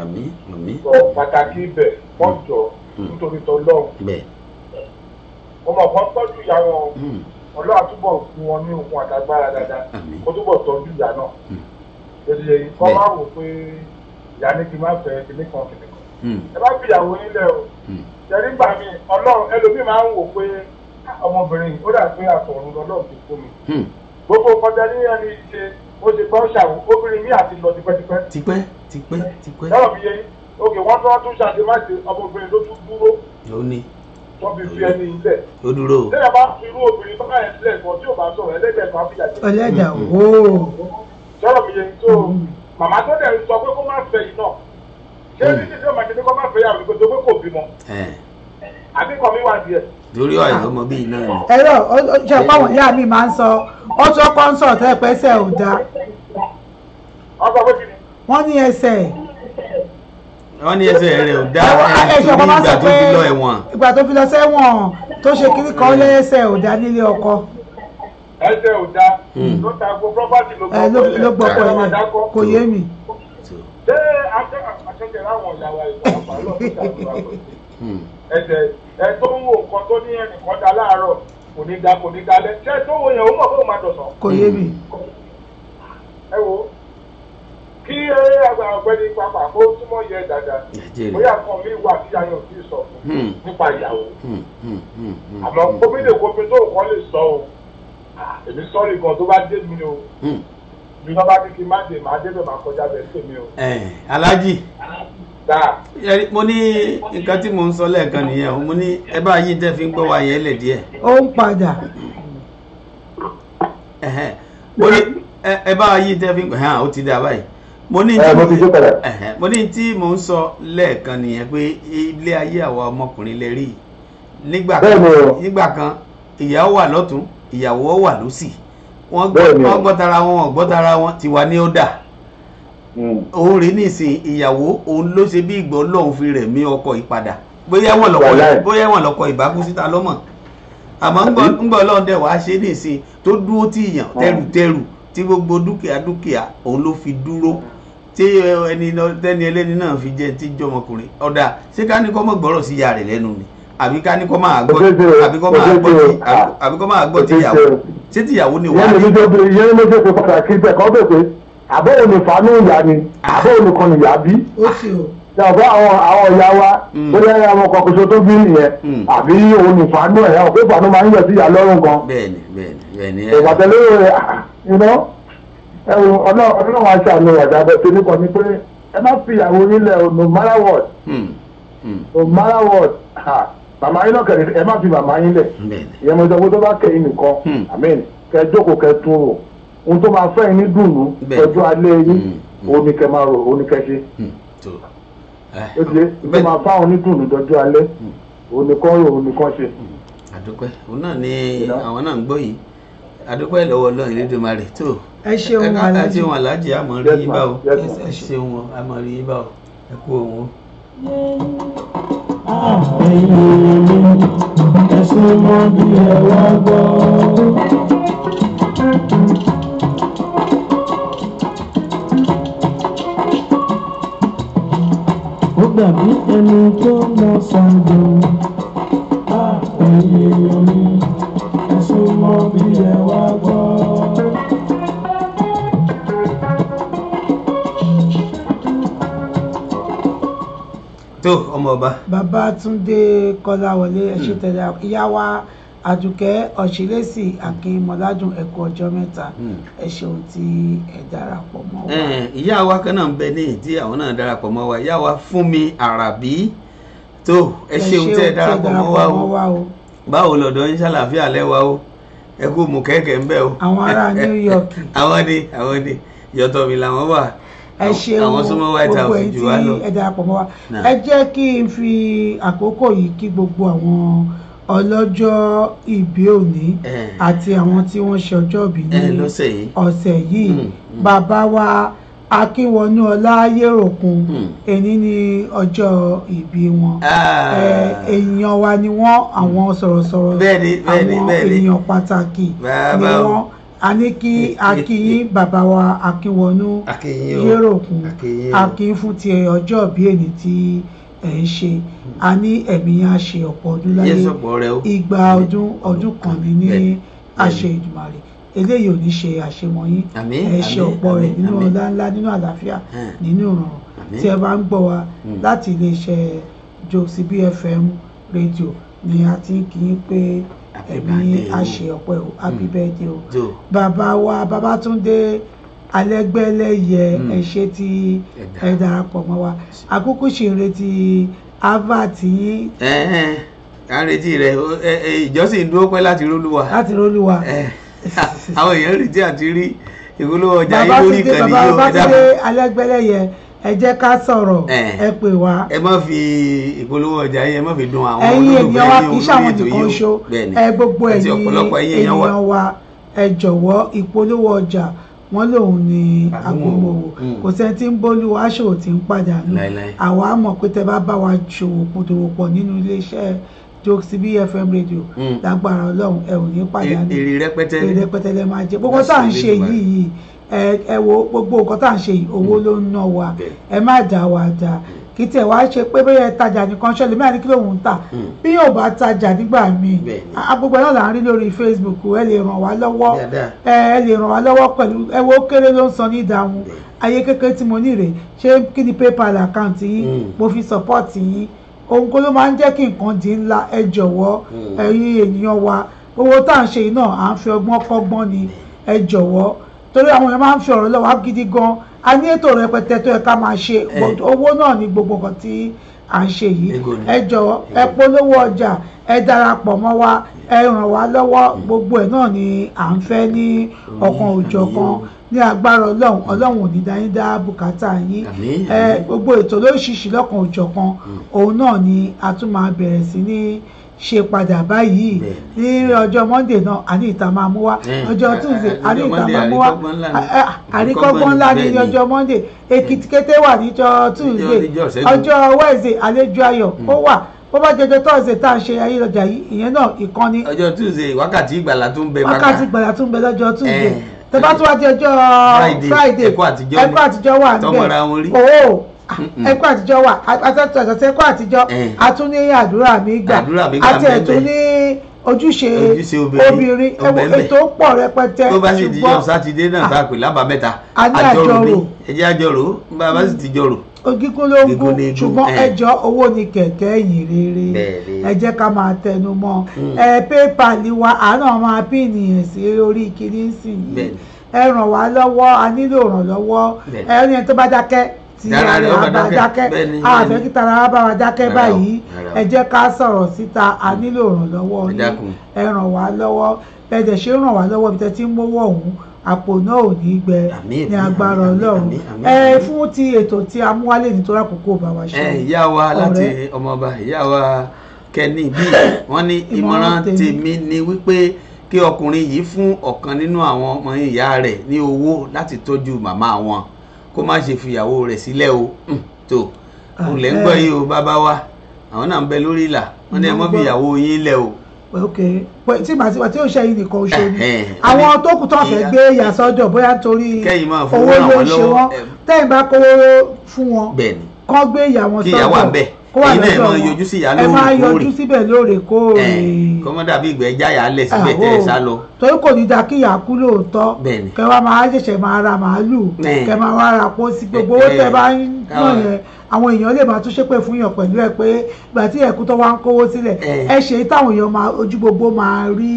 àmín. pàtàkì ibẹ̀ wọ́n jọ nítorí tọ́lọ́run. wọ́n mọ̀ fọ́n tọ́jú ìyá wọn Ọlọ́run àtúbọ̀ fún wọn ní okun àtàgbára dáadáa kó túbọ̀ tọ́jú ìyá náà. èdè kọ́ máa wò pé ìyá ní kí n má fẹ́ kíní kan. ẹ bá fi ìyàwó nílẹ̀ o. ṣẹ́rí gbà mí Ọlọ́run ẹlòmíì máa ń wò pé ọmọbìnrin ó dà pé àtọ̀run lọ́lọ́run ti fún mi. gbogbo kọjá ní ẹni ṣe ó ṣe gbọ́ ṣàwọ̀ obìnrin mi àti lọ tipẹ́tipẹ́. lọ́rọ̀ mi yé oge wọ́n tún ṣàṣe má ṣe ọmọbìnrin ló tún dúró. wọ́n fi fi ẹni ilẹ̀. ó dúró. lẹ́yìn bá fi irú obìnrin tó káyọ̀ sílẹ̀ kan tí ò bá sọ̀rọ̀ ẹlẹ́dẹ̀ẹ́ kan fi yàtọ̀. ẹlẹ́dàá ooo. lọ́rọ̀ mi yé tó màmá tó dẹ̀ sọ pé kó má fẹ́ yìí náà ṣé ní ṣe tí ó máa ṣe ní kó má fẹ́ yàrá ìgbésẹ̀ pé kò bímọ. àbíkọ mi wà díẹ̀. lórí ọ̀yọ́ ọmọ bíi náà ni. ẹ̀rọ ṣe páwọn ìyá mi máa ń sọ ó tún ọkọ ń sọ ọ̀tẹ́ ẹ̀pẹ́sẹ̀ ò dáa. wọ́n ní ẹsẹ̀. wọ́n ní ẹsẹ̀ rẹ̀ ò dáa torí ìgbà tó fi lọ ẹ̀wọ̀n. ìgbà tó fi lọ sẹ́wọ̀n tó ṣe kiri kan lẹ́sẹ̀ ò dáa nílé ọkọ. ẹsẹ̀ ò dáa ló ta gbogbo property ló gbọ́ pọ̀ ilẹ̀ kò yé mi. ṣé akẹ́kẹ̀ẹ́ láwọn ìyàwó ìgbà lọ́kùnrin ẹsẹ̀ tó ń wo nǹkan tó ní ẹnìkan dá láàárọ̀ kò ní dalẹ̀ ṣé tó wo yẹn ó mọ̀ fóun máa dọ̀sán. kò yé mi. ẹ wo kí ọ̀gbẹ́ni pápá kó túmọ̀ yẹ dáadáa bóyá kan mi wà tí ayọ̀ kì í sọ fún nípa ìyàwó àmọ́ gómìnà gómìnà tó nǹkan lè sọ o èmi sọ́ọ̀rì kan tó bá dé mi o bí wọ́n bá ní kí n má dé màá débẹ̀ máa kọjá bẹ̀ tèmi o. Aláàjì mo ní nǹkan tí mo ń sọ lẹ́ẹ̀kan nìyẹn o mo ní ẹ bá yí tẹ́ fi ń gbọ́ wa yẹn lẹ̀ díẹ̀. ó ń padà. ẹ bá yí tẹ́ fi ń pè hàn ó ti dà báyìí. Mo ní tí mo ń sọ lẹ́ẹ̀kan nìyẹn pé ilé ayé àwa ọmọkùnrin lè rí nígbà kan ìyàwó wà lọ́tún ìyàwó wà lósì wọ́n gbọ́ tara wọn wọ́n gbọ́ tara wọn tiwa ní ó dà. Òun rí nísìn ìyàwó òun ló ṣe bí ìgbọ́ lọ́hùn fi rẹ̀ mí ọkọ ìpadà bóyá wọn lọ́kọ ìbákú síta lọ́mọ̀ àmọ́ ńgbọ́ Ọlọ́run dẹ̀ wá ṣe nísìn tó dúró tí ìyàn tẹrùtẹrù tí gbogbo dúkìá òun ló fi dúró tí tẹ́ni ẹlẹ́ni náà fi jẹ́ tí jọmọkùnrin ọ̀dà ṣé ká ní kọ́ mọ̀ gbọ́rọ̀ sí ìyá rẹ̀ lẹ́nu ni àbí ká ní kọ́ máa gbọ́ tí ìyàwó ṣé tí ìyàwó ni wà ní. ìyẹn ló ṣe pàtàkì bẹ́ẹ̀ kọ́ bẹ́ẹ̀ pé àbẹ̀wò ní fanú ìyá ni àbẹ̀wò nìkan ni ìyá bí. yàtọ̀ àwọn ìyá wa bóyá àwọn kọkọṣọ tó bí nìyẹn àbí òun ní fanú ẹ̀ ọ̀ pé fanú máa ń yẹ sí ìyá lọ́rùn gan. bẹ́ẹ̀ni. ìpàtẹ́lẹ́ rẹ̀ ọlọ́run aṣọ àmì ọ̀dà abẹ́fẹ́ nìkan ni pé ẹ má fi ìyàwó nílẹ̀ no matter what no matter what màmá yín náà kẹ̀lé ẹ má fi màmá yín lẹ̀ ìyẹn mo sọ pé tó bá kẹ́yìn nìkan àmín kẹ jókòó kẹ tún rò ohun tó máa fẹ́ yín ní dùnú ọjọ́ alẹ́ yín òun ni kẹ máa rò òun ni kẹ ṣe ó ti tó máa fáwọn ní dùnú dọjọ́ alẹ́ òun ni kọ́ rò òun ni kọ́ ṣe. àdúpẹ́ òun náà ni àwọn náà ń gbọ́ yìí àdúpẹ́ lọ́wọ́ Ọlọ́run Elédùmarè tó ẹ ṣeun aláàjì àmọ́ rí yín bá o ẹ ṣeun àmọ́ rí yín bá o ẹ kú òun. ẹ̀sùn mọ́ bí ẹ wá gbọ́. ó dàbí ẹni tó lọ ṣàjò ẹ̀yìn omi ẹ̀sùn mọ́ bí ẹ wá gbọ́. tó ọmọ ọba. Babátúndé Kọ́láwọlé ẹṣẹ tẹlẹ ìyá wa Àdùkẹ́ Ọ̀ṣìlẹ́sì Akínmọ́ládùn ẹ̀kọ́ ọjọ́ mẹ́ta ẹ ṣeun tí ẹ darapọ̀ mọ́ wa. ìyá wa kan náà ń bẹ ní tí àwọn náà darapọ̀ mọ́ wa ìyá wa Fúnmi Àràbí tó ẹ ṣeun tí ẹ darapọ̀ mọ́ wa o báwo lọ́dọ̀ yín ṣàlàáfíà lẹ́wà o ẹ kú mú kẹ́kẹ́ ń bẹ o. àwọn ará New York. àwọn ni yọ̀tọ̀ mi làwọn wà. ẹ ṣeun gbogbo ẹ tí ẹ darapọ̀ mọ́ wa ẹ jẹ́ kí n fi àkókò yìí kí gbogbo àwọn ọlọ́jọ́ ìbí òní àti àwọn tí wọ́n ṣe ọjọ́ ìbí ní ọ̀sẹ̀ yìí bàbá wa Akínwọnú Ọláyéròkun èní ní ọjọ́ ìbí wọn èèyàn wa ni wọ́n àwọn sọ̀rọ̀sọ̀rọ̀ àwọn èèyàn pàtàkì ni wọ́n a ní kí akíyín bàbá wa Akínwọnú Yéròkun akíyín fún ti ọjọ́ ìbí èní tí ẹ̀ ń ṣe a ní ẹ̀mí yẹn á ṣe ọ̀pọ̀ ọdún láyé igba ọdún kan ní àṣẹ Èdùmàrè eléyìí ò ní ṣe àṣemọyín ẹ ṣe ọ̀pọ̀ rẹ̀ nínú ọlá ńlá nínú àlàáfíà nínú ìrọ̀rùn tí ẹ bá ń gbọ́ wa láti iléeṣẹ́ Jocey BFM rédíò ni a ti ń kí yín pé ẹ̀mí á ṣe ọ̀pọ̀ ẹ̀ happy birthday o bàbá wa Babátúndé Alẹ́gbẹ́lẹ́yẹ ẹ ṣé tí ẹ darapọ̀ mọ́ wa àkókò ṣì ń retí harvard yín. à ń retí rẹ ìjọsìn dúró pẹ́ láti rólúwa. àwọn èèyàn retí àti rí ìpolówó ọjà yín lórí ìkànnì yìí ó Babátúndé Alẹ́gbẹ́lẹ́yẹ ẹ jẹ́ ká sọ̀rọ̀ ẹ pè wá. ẹ má fi ìpolówó ọjà yín ẹ má fi dùn àwọn olólùfẹ́ yín kì í ṣàwọn nìkan ṣo gbogbo ẹ̀yin èèyàn wa ẹ jọ̀wọ́ ìpolówó ọjà wọ́n lòun ní agbowó kò sẹ́ni tí ń bólú aṣòwò tí ń pàdánù àwa mọ̀ pé tẹ́ bá bá wa ṣòwò pòtòwòpọ̀ nínú iléeṣẹ́ Jocey BFM rédíò lágbára Ọlọ́run ẹ ò ní pàdánù èrè rẹpẹtẹ lẹ máa jẹ gbogbo tá à ń ṣe yìí ẹ wo gbogbo nǹkan tá à ń ṣe yìí owó ló ń ná wa ẹ má dá wa dá kí tẹ̀ wá ṣe pé bóyá ìtajà nìkan ṣẹlẹ̀ mẹ́rin kí lóun ń tà bí yóò bá tajà nígbà míì gbogbo náà là ń rí lórí Facebook ẹ lè ràn wá lọ́wọ́ ẹ lè ràn wá lọ́wọ́ pẹ̀lú ẹ wo kéré ló ń san ní ìdáhùn ayé kékeré tí mo ní rè ṣé kí ni PayPal account yín mo fi support yín ohun kó ló máa ń jẹ́ kí nǹkan di ńlá ẹ jọ̀wọ́ ẹ̀yin ènìyàn wa owó tá à ń ṣe yìí náà à ń fi ọgbọ́n kọ́gbọ́n ni ẹ jọ̀wọ́ torí àwọn èèyàn máa ń fi ọ̀rọ̀ lọ́wọ́ gidi gan a ní ètò rẹpẹtẹ tó yẹ ká máa ṣe owó náà ní gbogbo nǹkan tí à ń ṣe yìí ẹ jọ̀wọ́ ẹ polówó ọjà ẹ darapọ̀ mọ́ wa ẹ ràn wá lọ́wọ́ gbogbo ẹ̀ náà ni à ń fẹ́ ní ọ̀kan òjọ̀kan ní agbára ọlọ́run ò ní dáyín dá bùkátà yín gbogbo ètò lóríṣiríṣi lọ́kan òjọ̀kan òun náà ni a tún máa bẹ̀rẹ̀ sí ní ṣe padà báyìí ní ọjọ́ Monday náà àní ìta máa mú wá ọjọ́ Tuesday àní ìta máa mú wá àríkọ́gbọ́n ńlá ní ọjọ́ Monday Èkìtì kété wà níjọ́ Tuesday ọjọ́ Wednesday àlejò ayọ̀ ó wà bó bá jẹjọ Thursday tá à ń ṣe ayélujára yìí ìyẹn náà ìkànnì ọjọ́ Tuesday wákàtí ìgbàlà tún bẹ wákàtí ìgbàlà tún bẹ lọ́jọ́ Tuesday tó bá tún wá di ọjọ́ Friday ẹ̀kọ́ àtijọ́ wà níbẹ̀ ẹ̀kọ́ àtijọ́ wà àtẹ̀tẹ̀ ẹ̀kọ́ àtijọ́ àtún ní àdúrà mi gbà àti ẹ̀tún ní ojúṣe obìnrin ètò pọ̀ rẹpẹtẹ. tó bá sì di jọ sátidé náà bá pè lábàámẹ́ta àjọrò ní ẹjẹ́ àjọrò bá sì ti jọrò. ogígún ló ń gún ṣùgbọ́n ẹjọ́ owó ni kẹ̀kẹ́ yìí rere ẹ jẹ́ ká máa tẹnu mọ́ PayPal wa àánà máa pín ènìyàn sí orí kìíní sí yìí ẹ ràn wá lọ́wọ́ a nílò ìrànlọ́wọ́ ẹni tó bá dákẹ́ tí ara rẹ̀ bá dákẹ́ àfẹ́ kí tara bá wa dákẹ́ báyìí ẹ jẹ́ ká sọ̀rọ̀ síta a nílò ìrànlọ́wọ́ yín ẹ ràn wá lọ́wọ́ ẹ̀dẹ̀ ṣe ràn wá lọ́wọ́ ibi tẹ́ tí ń mówó ọ̀hún àpò náà ò ní gbẹ ní agbára Ọlọ́run fún ti ètò tí a mú wálé nítorí àkókò bá wa ṣe. ìyá wa láti ọmọọba ìyá wa Kẹ́ni bí wọ́n ní ìmọ̀ràn tèmi ni wípé kí ọkùnrin yìí fún ọ̀kan nínú àwọn ọmọ ìyá rẹ̀ ní owó láti tọ́jú màmá wọn kó má ṣe fìyàwó rẹ̀ sílẹ̀ o tó olè ń gbọ́ yìí o bàbá wa àwọn náà ń bẹ lórí ìlà wọ́n ní ẹ mọ́ fìyàwó yín lẹ̀ o. ok tí màá tí ó ṣe yìí nìkan oṣù ni àwọn tó kù tó fẹ́ gbé yàsọ́jọ́ bóyá nítorí owó ló ń ṣe wọ́n tẹ́yìn bá kówó fún wọn kọ́ gbé ìyá wọn sọ́jọ́ kó wà lọ́dọ̀ wọn ẹ máa yọjú síbẹ̀ lóòrèkóòrè kọ́mọ́dà bí ìgbẹ́ jáyà lẹ̀ síbẹ̀ tẹ́ ẹ sá lọ. torí kò ní da kí ìyá kú lóòótọ́ kẹ wá máa ṣẹ̀ṣẹ̀ máa ra màálù kẹ máa wá ra pósí gbogbo owó tẹ bá ń ná yẹn àwọn èèyàn lè máa tún ṣépè fún yàn pẹ̀lú ẹ pé ìgbà tí ẹ̀kú tó wá ń kówó sílẹ̀ ẹ ṣe táwọn èèyàn máa ojú gbogbo máa rí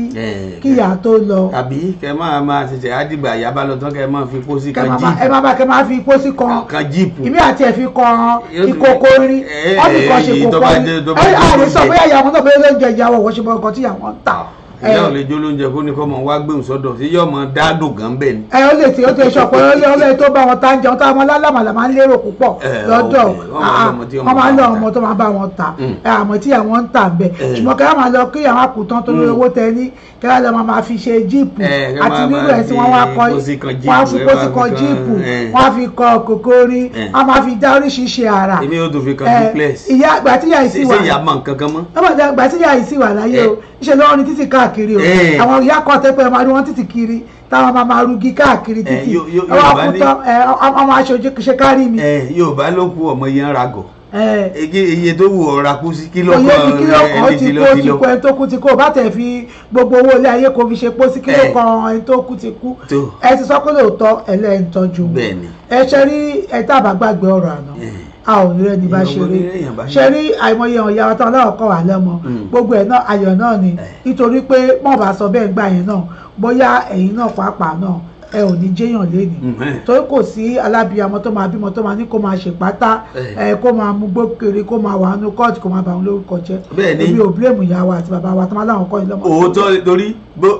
kí ìyá tó lọ. tàbí kẹ máa ṣẹ̀ṣẹ̀ àdìgbà ìyá bá lọ tán kẹ máa fi pósí kan jíìpù kẹ máa fi pósí kan jíìpù ìmí àti ẹ̀ fi kan ìkòkò rí wọ́n fi kan ṣe kòkò rí àlè sọ bóyá ìyá wọn náà bóyá ló ń jẹ ìyàwó wọ́n ṣe mọ ọkọ tí ìyá wọn ń tà. ìyá ò lè jó lóúnjẹ kó ní kọ́ mọ wá gbéhùn sọ́dọ̀ sí yóò mọ dáàdùn gan bẹ́ẹ̀ ni. ó lè tí ó ti sọ pé ọlọ́ọ̀ tó bá wọn tá ń jẹun táwọn alálàmàlà máa ń lérò púpọ̀ lọ́dọ̀ wọ́n máa ń lọ ọmọ tó máa bá wọn tà àmọ́ tí àwọn ń tà bẹ́ẹ̀ ṣùgbọ́n kẹ́rẹ́ máa lọ kí àwọn àkùtàn tó lórí owó tẹ ní kẹ́rẹ́ lọ́ máa fi ṣe jíìpù àti nílò ẹ̀ tí wọ́n wá kọ́ wọ́n á fi pósí kan jíìpù wọ́n á fi kọ́ kòkó rí wọ́n máa fi dá oríṣiríṣi àrà. èmi ò tún fi kan duplex. ìyá ìgbà tí ìyá yìí sì wà ṣé ìyá mọ̀ nǹkan kan mọ́. ìgbà tí ìyá yìí sì wà láyé o ṣe lọ́wọ́ ni títì káàkiri o àwọn ìyá kan tẹ́pẹ́ máa rí wọn títì kiri táwọn máa rugi káàkiri títì ọwọ́ kútọ́ ọmọ aṣojú ṣe kárí mi. Yorùbá ló kú ọmọ yẹn ragọ̀ iye tó wù ọ̀rá kú sí kílò kan ẹni tí ló ti kó ẹni tó kú ti kó bá tẹ̀ fi gbogbo owó ilé ayé kò fi ṣe pọ́ sí kílò kan ẹni tó kú ti kú ẹ ti sọ pé lóòótọ́ ẹlẹ́yìn tọ́jú ẹ ṣe rí ẹ tá àbá gbàgbé ọ̀rọ̀ àná a ò ní rẹni bá ṣe rí àìmọye ọ̀yà ọ̀tá ọlọ́run kọ́ wà lẹ́mọ gbogbo ẹ̀ náà ayọ̀ náà ni nítorí pé mọ̀ bá sọ bẹ́ẹ̀ gbà yẹn náà bóyá ẹ̀yin náà pàápàá náà ẹ ò ní jẹ́yàn léni torí kò sí alábìyamọ tó máa bímọ tó máa ní kó máa ṣèpátá kó máa mú gbókèrè kó máa wà nínú kóòtù kó máa bà wọn lórúkọ jẹ́ èmi ò blame ìyá wa àti bàbá wa tó máa láwọn kọ́ ni lọ́mọ. òótọ́ torí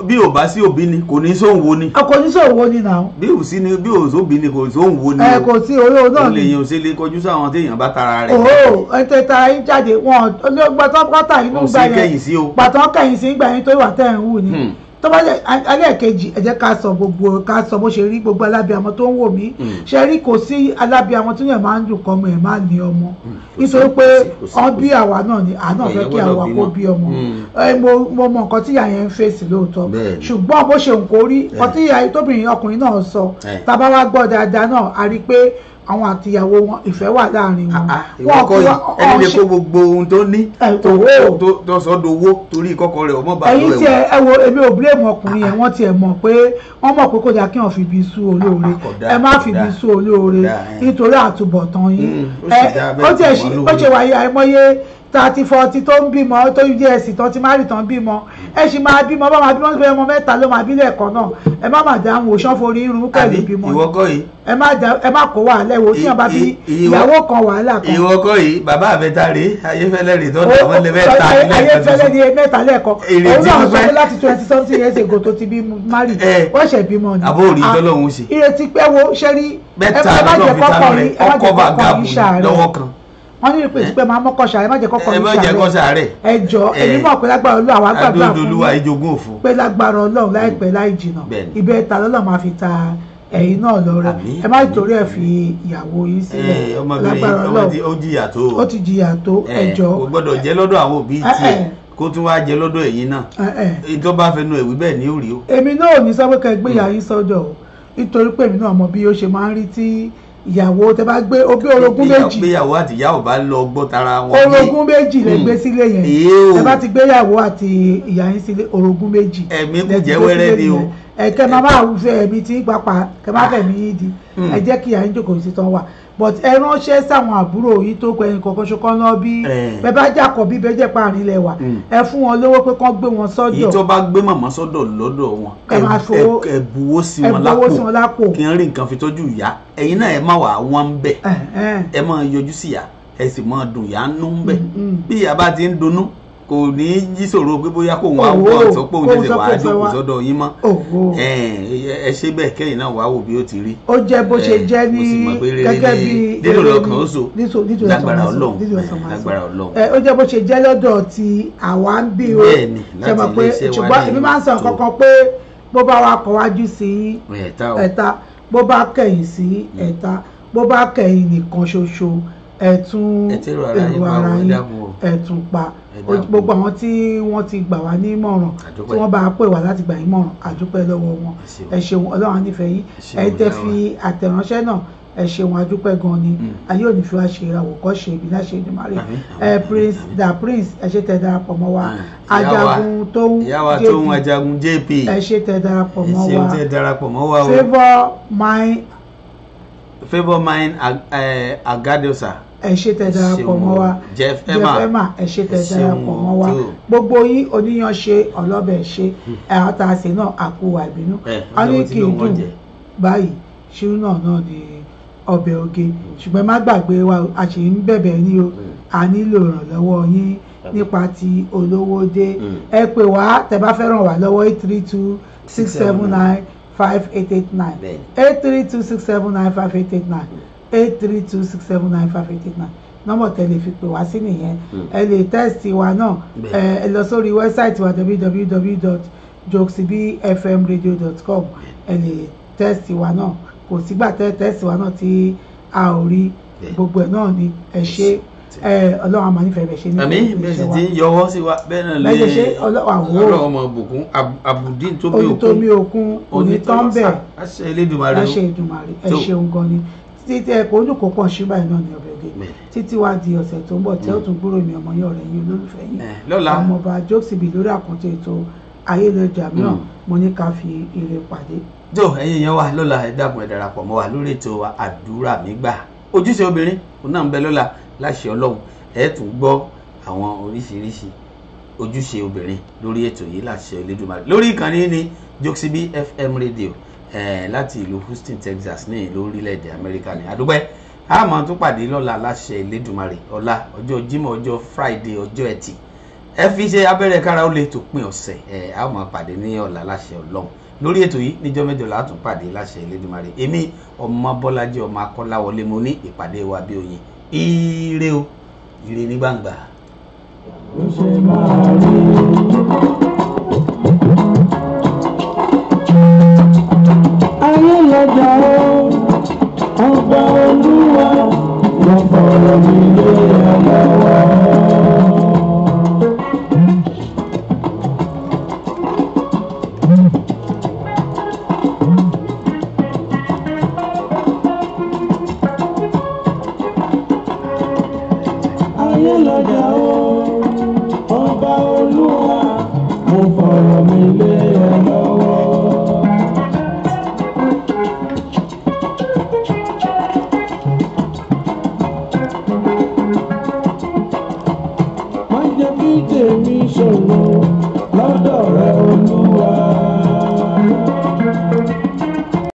bí ò bá sí òbí ni kò ní sóhun ni. kò ní sóhun ni náà. bí ò sí ni bí ò sóbí ni kò sóhun ni. kò sí olóò náà ni. olèyàn ò ṣe lè kọjú sáwọn téèyàn bá tara rẹ̀. ẹ tẹ tara yín jáde wọn gbàtọ́ pátá inú gbà yẹn gbàtọ́ kẹ̀yìn sí gbà yín tó wà tẹ̀ ń wù ni tó bá alẹ́ kejì ẹ jẹ́ ká sọ gbogbo ká sọ bó ṣe rí gbogbo alábìàmọ tó ń wò mí ṣe rí kò sí alábìàmọ tó yẹn máa ń dùn kọ́mọ ẹ̀ máa ní ọmọ nítorí pé wọ́n bí àwa náà ni àná fẹ́ kí àwa kó bí ọmọ mo mọ nǹkan tí ìyá yẹn ń fèsì lóòótọ́ ṣùgbọ́n bó ṣe ń kó rí nǹkan tí ìyá tóbìnrin ọkùnrin náà sọ tá a bá wá gbọ́ dáadáa náà a rí i pé àwọn àtìyàwó wọn ìfẹ́ wà láàrin wọn. ìwọ kọ́ yìí ẹni lè kó gbogbo ohun tó ní tó sọ dowó torí ìkọ́kọ̀ rẹ̀ ọmọ bá lọ ẹ̀wọ̀n. ẹ̀yin tí ẹ wo èmi ò blame ọkùnrin yẹn wọ́n tiẹ̀ mọ̀ pé wọ́n mọ̀ pé kò dáa kí wọ́n fi ibi sú olóore ẹ má fi ibi sú olóore nítorí àtúbọ̀tán yín ó ṣe wáyé àìmọye 30-40 tó ń bímọ tó jẹ́ ẹ̀sìn tó ti má rí tán bímọ ẹ sì máa bímọ bá máa bímọ fẹ́ ọmọ 3 ló máa bí lẹ́ẹ̀kan náà ẹ má máa dáhùn òṣàn forí irun pẹ̀lú bímọ ẹ má kó wàhálà ẹ̀wò tí yàn bá bí ìyàwó kan wàhálà kan. ìwọ kọ́ yìí bàbá àfẹ́tà rèé ayéfẹ́lẹ́ rèé tó dà wọ́n lé mẹ́ta ayéfẹ́lẹ́ ni 3 lẹ́ẹ̀kan òun náà sọ láti 20 something years ago tó ti bí mari wọ́n ṣẹ̀ bímọ ni. àbó òrì tọ́lọ́hún ṣe. ìrètí pé wo ṣe rí mẹ́ta lọ́dọ̀ fi ta rẹ̀ ọkọ̀ bá gàbù lọ́wọ́ kan. wọ́n ní ìpèsè pé máa mọ́kọ́ ṣàárẹ̀ má jẹ́ kọ́kọ́ ṣàárẹ̀ ẹjọ́ èmi mọ̀ pé lágbára Ọlọ́run àwọn àgbàgbà fún pé lágbára Ọlọ́run láìpẹ́ láì jìnnà ibẹ̀ ta lọ́lọ́ máa fi ta ẹ̀yin náà lọ rẹ̀ ẹ má torí ẹ̀ fi ìyàwó yìí sílẹ̀ lágbára Ọlọ́run ó ti jìyà tó ẹjọ́ kò gbọ́dọ̀ jẹ́ lọ́dọ̀ àwọn òbí tiẹ̀ kó tún wáá jẹ lọ́dọ̀ ẹ̀yin náà ìtọ́ bá fẹnu ẹ̀wí bẹ́ẹ̀ ní òrì o. èmi náà ò ní sọ pé ká gbé ìyá yín sọ́dọ̀ o nítorí pé èmi náà mọ bí ó ṣe máa ń rí tí ìyàwó tẹ bá gbé orogún méjì gbéyàwó àti ìyá ò bá lọ gbọ́ tara wọn. orogún méjì lè gbé sílé yẹn tẹ bá ti gbéyàwó àti ìyá yín sílé orogún méjì ẹ̀mí kò jẹ́ wẹ́rẹ́ ni o. kẹ máa máa fẹ́ ẹ̀mí tí pápá kẹ máa fẹ̀mí yín di ẹ jẹ́ kí ìyá yín jókòó sí tán wà but ẹ ránṣẹ́ sáwọn àbúrò yìí tó pẹ́ nǹkan kan ṣokọ́ náà bí bẹ́ẹ̀ bá jàkọ̀ bí bẹ́ẹ̀ jẹ́ páàrin ilẹ̀ wa ẹ fún wọn lówó pé kán gbé wọn sọ́dọ̀. èyí tó bá gbé màmá sọ́dọ̀ lọ́dọ̀ wọn ẹ buwó sí wọn lápò kí n rí nǹkan fi tọ́jú ìyá ẹ̀yin náà ẹ má wà wọ́n ń bẹ̀ ẹ máa yọjú sí ìyá ẹ sì máa dùn ìyá nú ń bẹ̀ bí ìyá bá ti ń dunnú kò ní í jí sọ̀rọ̀ pé bóyá kò wọ́n wọ́ ọ̀tọ́ pé òun ṣẹ̀ṣẹ̀ wàá jókòó sọ́dọ̀ yín mọ́ ẹ ṣe bẹ́ẹ̀ kẹ́yìn náà wàá wò bí ó ti rí. ó jẹ́ bó ṣe jẹ́ ní gẹ́gẹ́ bí nínú lọ́kàn ó so lágbára Ọlọ́run ó jẹ́ bó ṣe jẹ́ lọ́dọ̀ ti àwa ń bí o ṣe mọ̀ pé ṣùgbọ́n èmi máa ń sọ kankan pé bó bá wa kọ wájú sí ẹ̀ta bó bá kẹ̀yìn sí ẹ̀ta bó bá kẹ̀yìn nìkan ṣoṣo ẹ̀tún èrò ara yín ẹ̀tún pa gbogbo àwọn tí wọ́n ti gbà wá ní ìmọ̀ràn tí wọ́n bá pè wá láti gbà yín mọ̀ràn àdúpẹ́ lọ́wọ́ wọn ẹ ṣeun Ọlọ́run nífẹ̀ẹ́ yín ẹ tẹ́ fi àtẹ̀ránṣẹ́ náà ẹ ṣeun àdúpẹ́ gan ni ayé òní fi wá ṣe àwòkọ́ṣe ìbí láṣẹ Èdùmàrè prince ẹ ṣe tẹ́ darapọ̀ mọ́ wa ajagun tó ń JP ẹ ṣe tẹ́ darapọ̀ mọ́ wa favour mine agadosa ẹ ṣe tẹ́ darapọ̀ mọ́ wa Jeff Emma ẹ ṣe tẹ́ darapọ̀ mọ́ wa gbogbo yín oníyan ṣe ọlọ́bẹ̀ ṣe ẹ̀hán tá a ṣe náà àkúwà ìbínú a ní kì í dùn báyìí ṣírú náà ni ọbẹ̀ oge ṣùgbọ́n má gbàgbé wa a ṣì ń bẹ̀bẹ̀ ní o a nílò ìrànlọ́wọ́ yín nípa ti olówó dé ẹ pè wá tẹ́ bá fẹ́ ràn wá lọ́wọ́ 832-679-5889 832-679-5889 832-679-5889 nọ́mbà tẹ́lẹ̀ fi pè wá sí nìyẹn ẹ lè tẹ́sítì wa náà ẹ lọ sórí wẹ́bsáìtì wa www.jokesibfmradio.com ẹ lè tẹ́sítì wa náà kò sígbà tẹ́sítì wa náà tí a ò rí gbogbo ẹ̀ náà ni ẹ ṣe Ọlọ́run àmà nífẹ̀ẹ́ bẹ̀ ṣe ní àmì bẹ́ẹ̀ sì ti yọwọ́ sí wa bẹ́ẹ̀ náà lè Ọlọ́run ọmọ bùkún àbùdí tómi òkun onítàn bẹ́ẹ̀ àṣẹ Elédùmarè ẹ ṣeun gan ni títí ẹ kò olùkọ́ pọ̀ sí báyìí náà ní ọbẹ̀ ògè títí wá di ọ̀sẹ̀ tó ń bọ̀ tí ó tún gbúrò mi ọmọ yín ọ̀rẹ́ yín olólùfẹ́ yín ọmọọba Jokesibi lórí àkàntì ètò ayélujára mìíràn mo ní ká fi ire pàdé. tó ẹ̀yin yẹn wà lọ́la ẹ dákun ẹ darapọ̀ mọ́ wa lórí ètò àdúrà mi gbà ojúṣe obìnrin òun náà ń bẹ lọ́la láṣẹ Ọlọ́run ẹ tún gbọ́ àwọn oríṣiríṣi ojúṣe obìnrin lórí ètò yìí láṣẹ Elédùmarè lórí ìkànnì ní Jokesibi FM radio láti ìlú Houston Texas ní lórílẹ̀‐èdè Amẹ́ríkà ní àdúgbẹ́ a máa tún pàdé lọ́la láṣẹ Elédùmarè ọ̀la ọjọ́ Jímọ̀ ọjọ́ Friday ọjọ́ Ẹtì ẹ fi ṣe abẹ́rẹ́ kára ó lè tó pin ọ̀sẹ̀ a máa pàdé ní ọ̀la láṣẹ Ọlọ́run lórí ètò yìí níjọ́ mẹ́jọ la tún pàdé láṣẹ Elédùmarè èmi ọmọ Bọ́lájí ọmọ Akọ́láwọlé mo ní ìpàdé wa bí oyin ire o ire ní gbangba. ayé lọ́jà ọba Olúwa ló fọ̀rọ̀ mi lé ẹ lọ́wọ́. ayé lọ́jà ọba Olúwa ló fọ̀rọ̀ mi lé ẹ lọ́wọ́. kí tèmi ṣòro lọ́dọ̀ rẹ